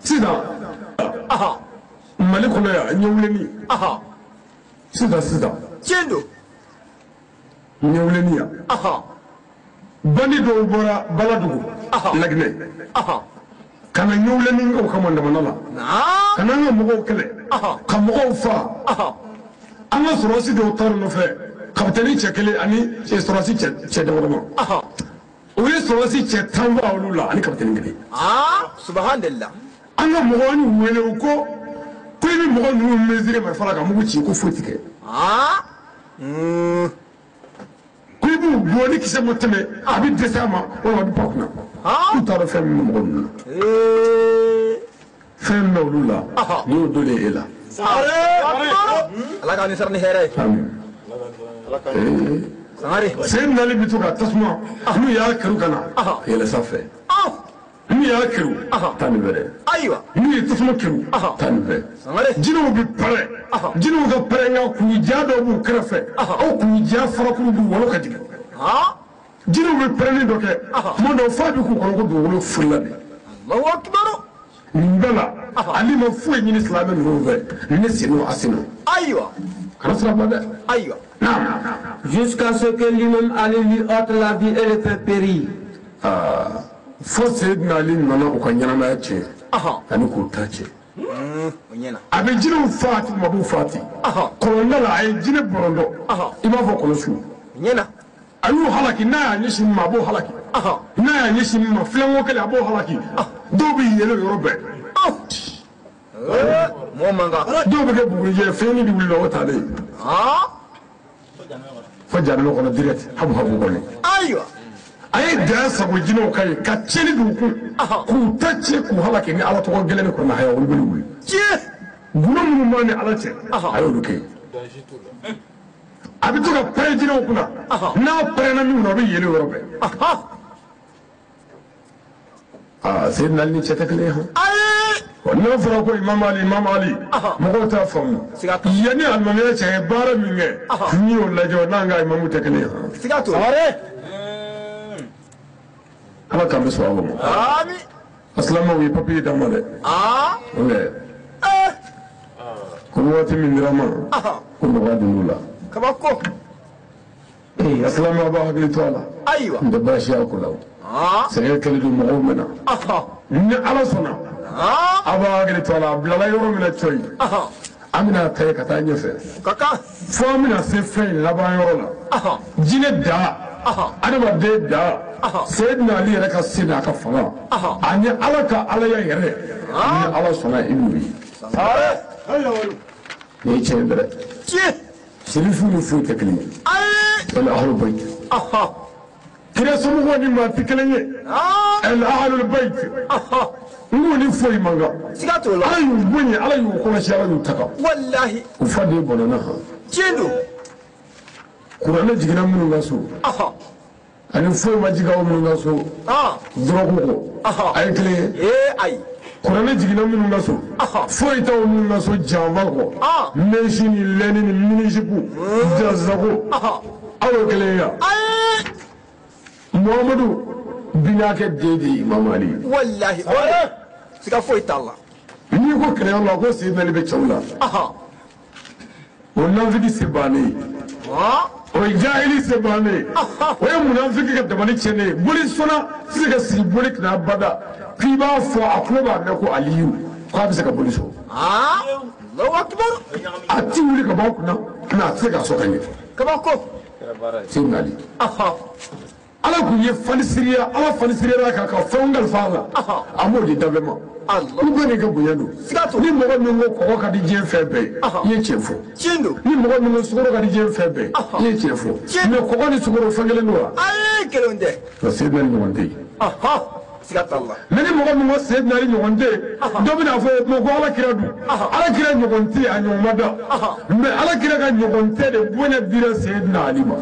sida malikuna ya nyewleni sida chendo nyewleni ya bani do bora baladugo lagne kana nyewleni ngo kamanda manala kana ngo mo kele kamo fa anga sorosi do tar no fe kapteni chekele ani che sorosi che de woro o ye sorosi che tamba olula ani kapteni ngeli subhanallah anga mo ni wele ko ni mo no mesure ma fala ka mo ci ko fotike kuibu boni kise moteme abi desama o abi pakuna utaro fem mo gonna fem no lula ni dole ela alaga ni sarni here sangare sen nali bituga tasma nu ya karu kana yela safe nu ya karu tani bere aywa nu tasma karu tani bere sangare jino bi pare jino ga pare nga ku jado bu krefe o ku ja farakuru bu wolo kadigi jino bi pare ni doke mo do fa bi ku ko do wolo fulani Allahu akbar ngala ali ma fu ni islam no ve ni sino asino aywa kana sala bade aywa Jusqu'à ce que l'imam Ali lui ôte la vie et le fait périr. Fo Seydina Ali nana o ka ɲanamaya tiɲɛ ani k'o ta tiɲɛ a bɛ jinɛw faati mabu faati kɔlɔnda la a ye jinɛ bɔrɔndɔ i b'a fɔ kɔlɔsiw a y'u halaki n'a y'a ɲɛsin min ma a b'o halaki n'a y'a ɲɛsin min ma filanko kelen a b'o halaki dɔw bɛ yɛlɛ yɔrɔ bɛɛ dɔw bɛ kɛ bugurijɛ fɛn ni wulila o taalen fo janama kɔnɔ direct habu kɔnɔ أي داس وجنو كاي كاتشيني دوكو كو تاتشي كو هلا كيني على توقع جلنا كنا هيا ولبلوي بنو ماني على تي أيوة دوكي أبي توقع بريجينو كنا نا برينا مين ربي يلي وربي سيدنا اللي تتكليه ونفر أقول إمام علي مغوتا فم يعني المملكة شهبارة منه نيو لجوا نانغا إمام تكليه سيكاتو أنا كم سوالهم آمين أسلام وي بابي دمالة ولا كل وقت من دراما كل وقت نولا كباكو أسلام أبا هقولي توالا أيوة دباشي أكله سيكلدو مغومنا من على صنع أبا هقولي توالا بلا يوم من الشيء أمنا تيك تاني في كاكا فامنا سفين لبا يولا جند دا أنا بدي دا سيدنا علي لك السنة كفلا أني على يهري أني على صنع إنوي نيجي بدر سلفوني فوت كلمة الأهل البيت كده سموه ما تكلمه الأهل البيت نقول فوي مانغا سيكاتو لا على يبني على يوكل شيء على يتكا والله وفادي بولناها جندو قرآن جينا من الناسو أنا فوي ما جيكاو من الناسو دروكو أي كلي أي قرآن جينا من الناسو فوي تاو من الناسو جامالكو ماشيني لينين مينيجيكو جازاكو أو كلي محمدو بناك ديدي مامالي والله سيكافو يتالله نيكو كلي الله كو سيدنا اللي بتشولا والنافذي سباني وجاهلي سباني ويمنافق كدماني تشني بولي سونا سيكا سيبولي كنا بدا كيبا فو أقلبا نكو عليو قابسك بولي سو الله أكبر أتي ولي كباوكنا كنا سيكا سوكاني كباكو سيدنا علي ala kun ye fanisiriya ala fanisiriya ka fɛngal fala amodi dabema Allah ko ne ka bonyado ni mɔgɔ min ko kɔgɔ ka di diɲɛ fɛn bɛɛ ye tiɲɛ fɔ ni mɔgɔ min ko sukaro ka di diɲɛ fɛn bɛɛ ye tiɲɛ fɔ mais kɔgɔ ni sukaro fɛn kelen don wa ayi kelen tɛ to Seydina ni ɲɔgɔn tɛ yen mais ni mɔgɔ min ko Seydina ni ɲɔgɔn tɛ yen dɔ bɛna fɔ ko ala kira dun ala kira ɲɔgɔn tɛ a ɲɔgɔn ma da mais ala kira ka ɲɔgɔn tɛ de bonya dira Seydina Ali ma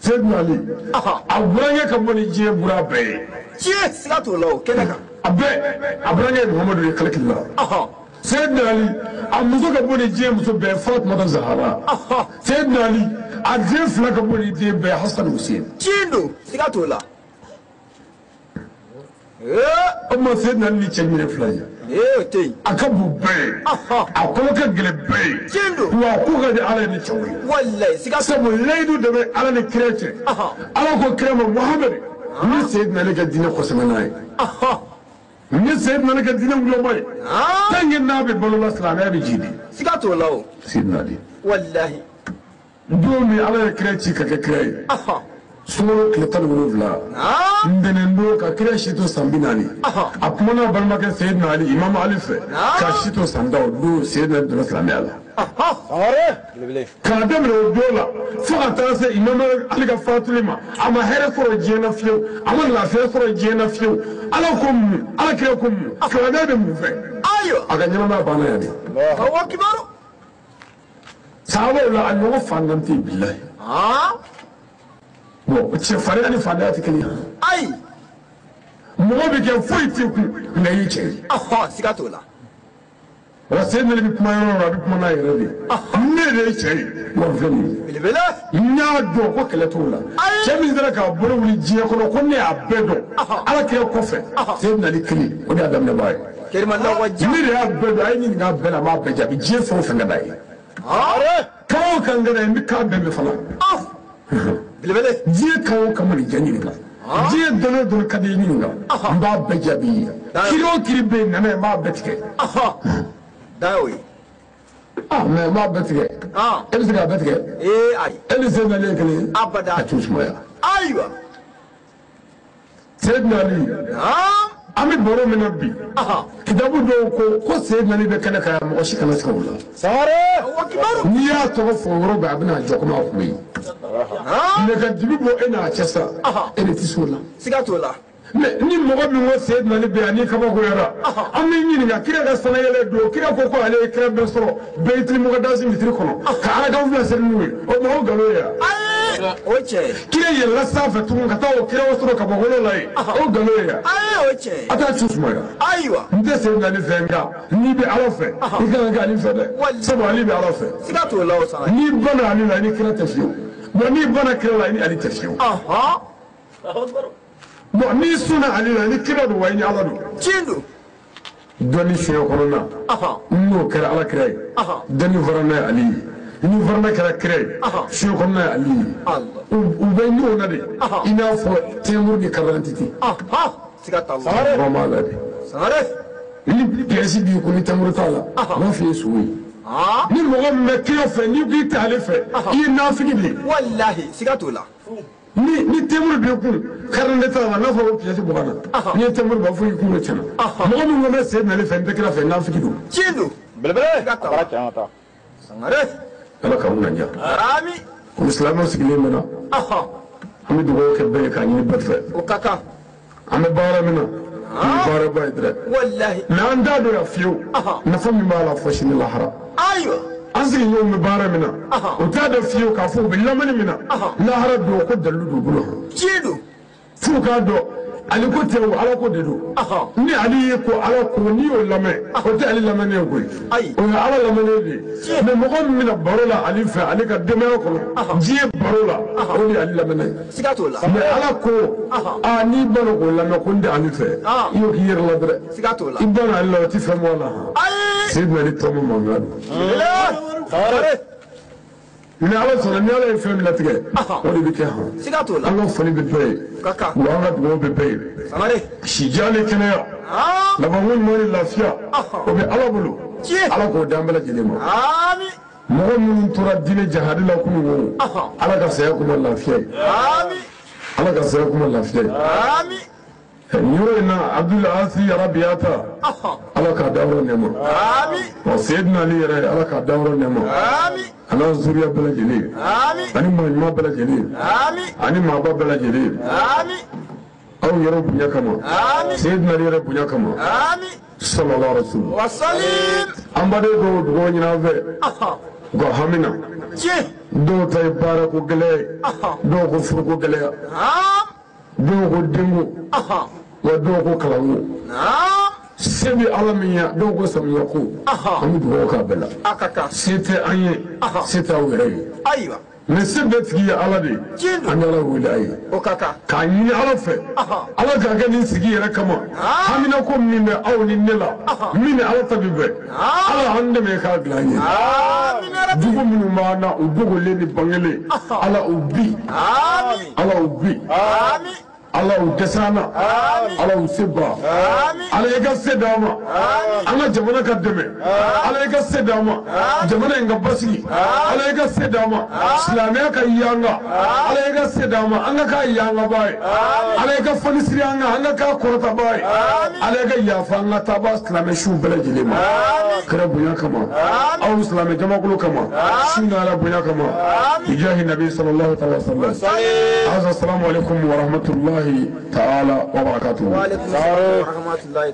Seydina Ali a burankɛ ka bɔ ni diɲɛ bura bɛɛ ye tiɲɛ siga t'o la o kɛnɛ kan a bɛɛ a burankɛ Muhamadu ye kale kila Seydina Ali a muso ka bɔ ni diɲɛ muso bɛɛ Fatumata Zahara Seydina Ali a den fila ka bɔ ni den bɛɛ Hasan Hussein tiɲɛ don siga t'o la o ma Seydina Ali ni cɛ minɛ fila ye o tɛ yen a ka bon bɛɛ ye a kɔnɔ ka gɛlɛn bɛɛ ye tiɲɛ don wa a ko ka di Ala ye ni cɛw ye walayi siga t'o sabu layidu de bɛ Ala ni kira cɛ Ala ko kira ma Muhamadu ni Seydina Ali ka diinɛ kɔsɛbɛ n'a ye ni Seydina Ali ka diinɛ wuloma ye tant que n'a bɛ balola silamɛya bɛ jidi siga t'o la o Seydina Ali walayi don min Ala ye kira ci ka kɛ kira ye sunkalo tile 17 ntɛnɛn don ka kira si to san 40 a kumana a balimakɛ Seydina Ali Imam Ali fɛ ka si to san 10 o don Seydina Ali donna silamɛya la k'a daminɛ o don la fo ka taa se Imam Ali ka fatuli ma a ma hɛrɛ sɔrɔ diɲɛ na fiyewu a ma lafiya sɔrɔ diɲɛ na fiyewu Ala ko mun Ala kira ko mun silamɛya bɛ mun fɛ a ka ɲɛnamaya banna yan de sahabaw la a ɲɔgɔn fantan tɛ yen bilahi bon cɛfarinya ni fantanya tɛ kelen ye ayi mɔgɔ bɛ kɛ foyi tɛ kun nka i ye cɛ ye siga t'o la wa Seydina Ali bɛ kuma yɔrɔ la a bɛ kuma n'a yɛrɛ de ne de ye cɛ ye wa filɛ nin ye belebele n y'a dɔn ko kɛlɛ t'o la cɛ min sera k'a bolo wuli diɲɛ kɔnɔ ko ne y'a bɛɛ dɔn Ala kira kɔfɛ Seydina Ali kelen o de y'a daminɛbaa ye kɛrɛmanlawaji ne de y'a bɛɛ dɔn a ye ɲininka a bɛɛ la a m'a bɛɛ jaabi diɲɛ fɛn o fɛn ka d'a ye kan o kan ka d'a ye n bɛ kan bɛɛ mɛn fana belebele diɲɛ kan o kan ma nin diɲɛ ɲininka diɲɛ dɔn o dɔn ka di ɲininka n b'a bɛɛ jaabi ye kiri o kiri bɛ yen nana ye n b'a bɛɛ tigɛ da y'o ye mais n b'a bɛɛ tigɛ e bɛ se k'a bɛɛ tigɛ ayi e ni Seydina Ali ye kelen ye abada a t'o sumaya ayiwa Seydina Ali an bɛ baro min na bi kitabu dɔw ko Seydina Ali bɛ kɛnɛ kan mɔgɔ si kana se ka o la. Sangare. N'i y'a tɔgɔ fɔ yɔrɔ bɛɛ a bɛna jɔ komi a kun bɛ yen. Nɛgɛdibi bɔ e n'a cɛ sa e de tɛ se o la. Siga t'o la. Mais ni mɔgɔ min ko Seydina Ali bɛ yan n'i kabakoyara an bɛ ɲininka kira ka sanayɛlɛ don kira ko ale ye kira bɛɛ sɔrɔ Baitul Muqaddas misiri kɔnɔ ka Alakaw filɛ seli n'u ye o mɔgɔw nkalon ye wa. O ye tiɲɛ ye. Kira yɛlɛla sanfɛ tugun ka taa o kira sɔrɔ kabakolo la yen o nkalon ye wa. O ye tiɲɛ ye. A t'a tu sumaya. Ayiwa. N tɛ Seydina Ali fɛ nka n'i bɛ Ala fɛ i kan ka kɛ Ali fɛ dɛ sabu Ali bɛ Ala fɛ. Siga t'o la o Sangare. N'i banna Ali la i ni kira tɛ fiyewu bon n'i banna kira la i ni Ali tɛ fiyewu. Bon n'i sɔnna Ali la ni kira don wa i ni Ala don. Tiɲɛ don. Dɔnni fiɲɛ kɔnɔna n'o kɛra Ala kira ye dɔnni farana ye Ali ye ni farana kɛra kira ye fiɲɛ kɔnɔna ye Ali ye u bɛ ɲɔgɔn na de i n'a fɔ tɛmuru ni karantiti. Siga t'a la. Sangare b'a la de. Sangare. Ni pièce b'i kun ni tɛmuru t'a la u b'a f'i ye sogo ye. Ni mɔgɔ min bɛ kira fɛ n'i k'i tɛ ale fɛ i ye nafigi de ye. Walahi siga t'o la. Ni tɛmuru b'i kun karante t'a la n'a fɔ ko pièce bɔra na n'i ye tɛmuru b'a fɔ i kun de tiɲɛna mɔgɔ min ko bɛ Seydina Ali fɛ n tɛ kira fɛ nafigi don. Tiɲɛ don. Belebele. Siga t'a la. Sangare. Ala k'aw ŋaniya. Ami. Komi silamɛw sigilen bɛ na an bɛ dugawu kɛ bɛɛ ye k'a ɲini bɛɛ fɛ. O ka kan. An bɛ baara min na baaraba ye dɛrɛ. Walahi. Mais an t'a dɔn yan fiyewu nafa min b'a la fo sini lahara. Ayiwa. An sigiɲɔgɔnw bɛ baara min na o t'a dɔn fiyewu k'a fɔ u bɛ lamɛnni min na lahara don ko dalilu d'u bolo. Tiɲɛ don. F'u k'a dɔn Ali ko tɛ o Ala ko de don. Ni Ali ye ko Ala ko n'i y'o lamɛn o tɛ Ali lamɛnnen ye koyi o ye Ala lamɛnnen de ye mais mɔgɔ min bɛna baro la Ali fɛ ale ka denbaya kɔnɔ diɲɛ baro la o de ye Ali lamɛnnen ye. Siga t'o la. Mais Ala ko n'i banna k'o lamɛn ko n tɛ Ali fɛ i y'o k'i yɛrɛ la dɛrɛ. Siga t'o la. I banna Ali la o tɛ fɛn bɔ a la. Seydina Ali tɔgɔ mankan don. Sangare. Mais Ala sɔnna ni Ala ye fɛn min latigɛ o de bɛ kɛ han. Siga t'o la. An ka foli bɛ bɛɛ ye wa an ka dugawu bɛ bɛɛ ye. Sangare. Si diya ni kɛnɛya labanko ɲuman ni lafiya o bɛ Ala bolo Ala k'o d'an bɛɛ lajɛlen ma. Ami. Mɔgɔ minnu tora diinɛ jahadi la kunun o Ala ka saya kuma lafiya ye. Ala ka saya kuma lafiya ye. Nin yɔrɔ in na Abdul Asi Arabiyata Ala k'a dayɔrɔ nɛɛma wa Seydina Ali yɛrɛ Ala k'a dayɔrɔ nɛɛma a n'a zuriya bɛɛ lajɛlen ani maa ɲuman bɛɛ lajɛlen ani maaba bɛɛ lajɛlen aw yɛrɛ bonya kama Seydina Ali yɛrɛ bonya kama sallallahu alaihi wa sallam an baden dɔw dugawu ɲini an fɛ u ka hami na dɔw ta ye baara ko gɛlɛya ye dɔw ko furuko gɛlɛya dɔw ko denko wa dɔw ko kalanko se bɛ Ala min ye dɔw ko samiya ko an bɛ dugawu k'a bɛɛ la se tɛ an ye se tɛ aw yɛrɛ ye mais se bɛɛ tigi ye Ala de ye an bɛ Ala wele a ye k'a ɲini Ala fɛ Ala k'a kɛ nin sigi yɛrɛ kama hamina ko min bɛ aw ni ne la min ni Ala ta bɛ bɛn Ala an dɛmɛ k'a dilan an ye dugu minnu b'an na u dogolen ni bangelen Ala u bi Ala u bi Ala u dɛsɛ na Ala u se ba Ala i ka se d'an ma an ka jamana ka dɛmɛ Ala i ka se d'an ma jamana in ka basigi Ala i ka se d'an ma silamɛya ka yanga Ala i ka se d'an ma an ka k'a yangaba ye Ala i ka fanisiri an kan an ka k'a kɔrɔtaba ye Ala i ka yafa an ka taaba silamɛ su bɛɛ lajɛlen ma kɛra bonya kama aw silamɛ jamakulu kama su na Ala bonya kama bijahi nabi sallallahu alaihi wa sallam assalamu alaikum wa rahmatullahi تعالى وبركاته. وعليكم السلام ورحمة الله.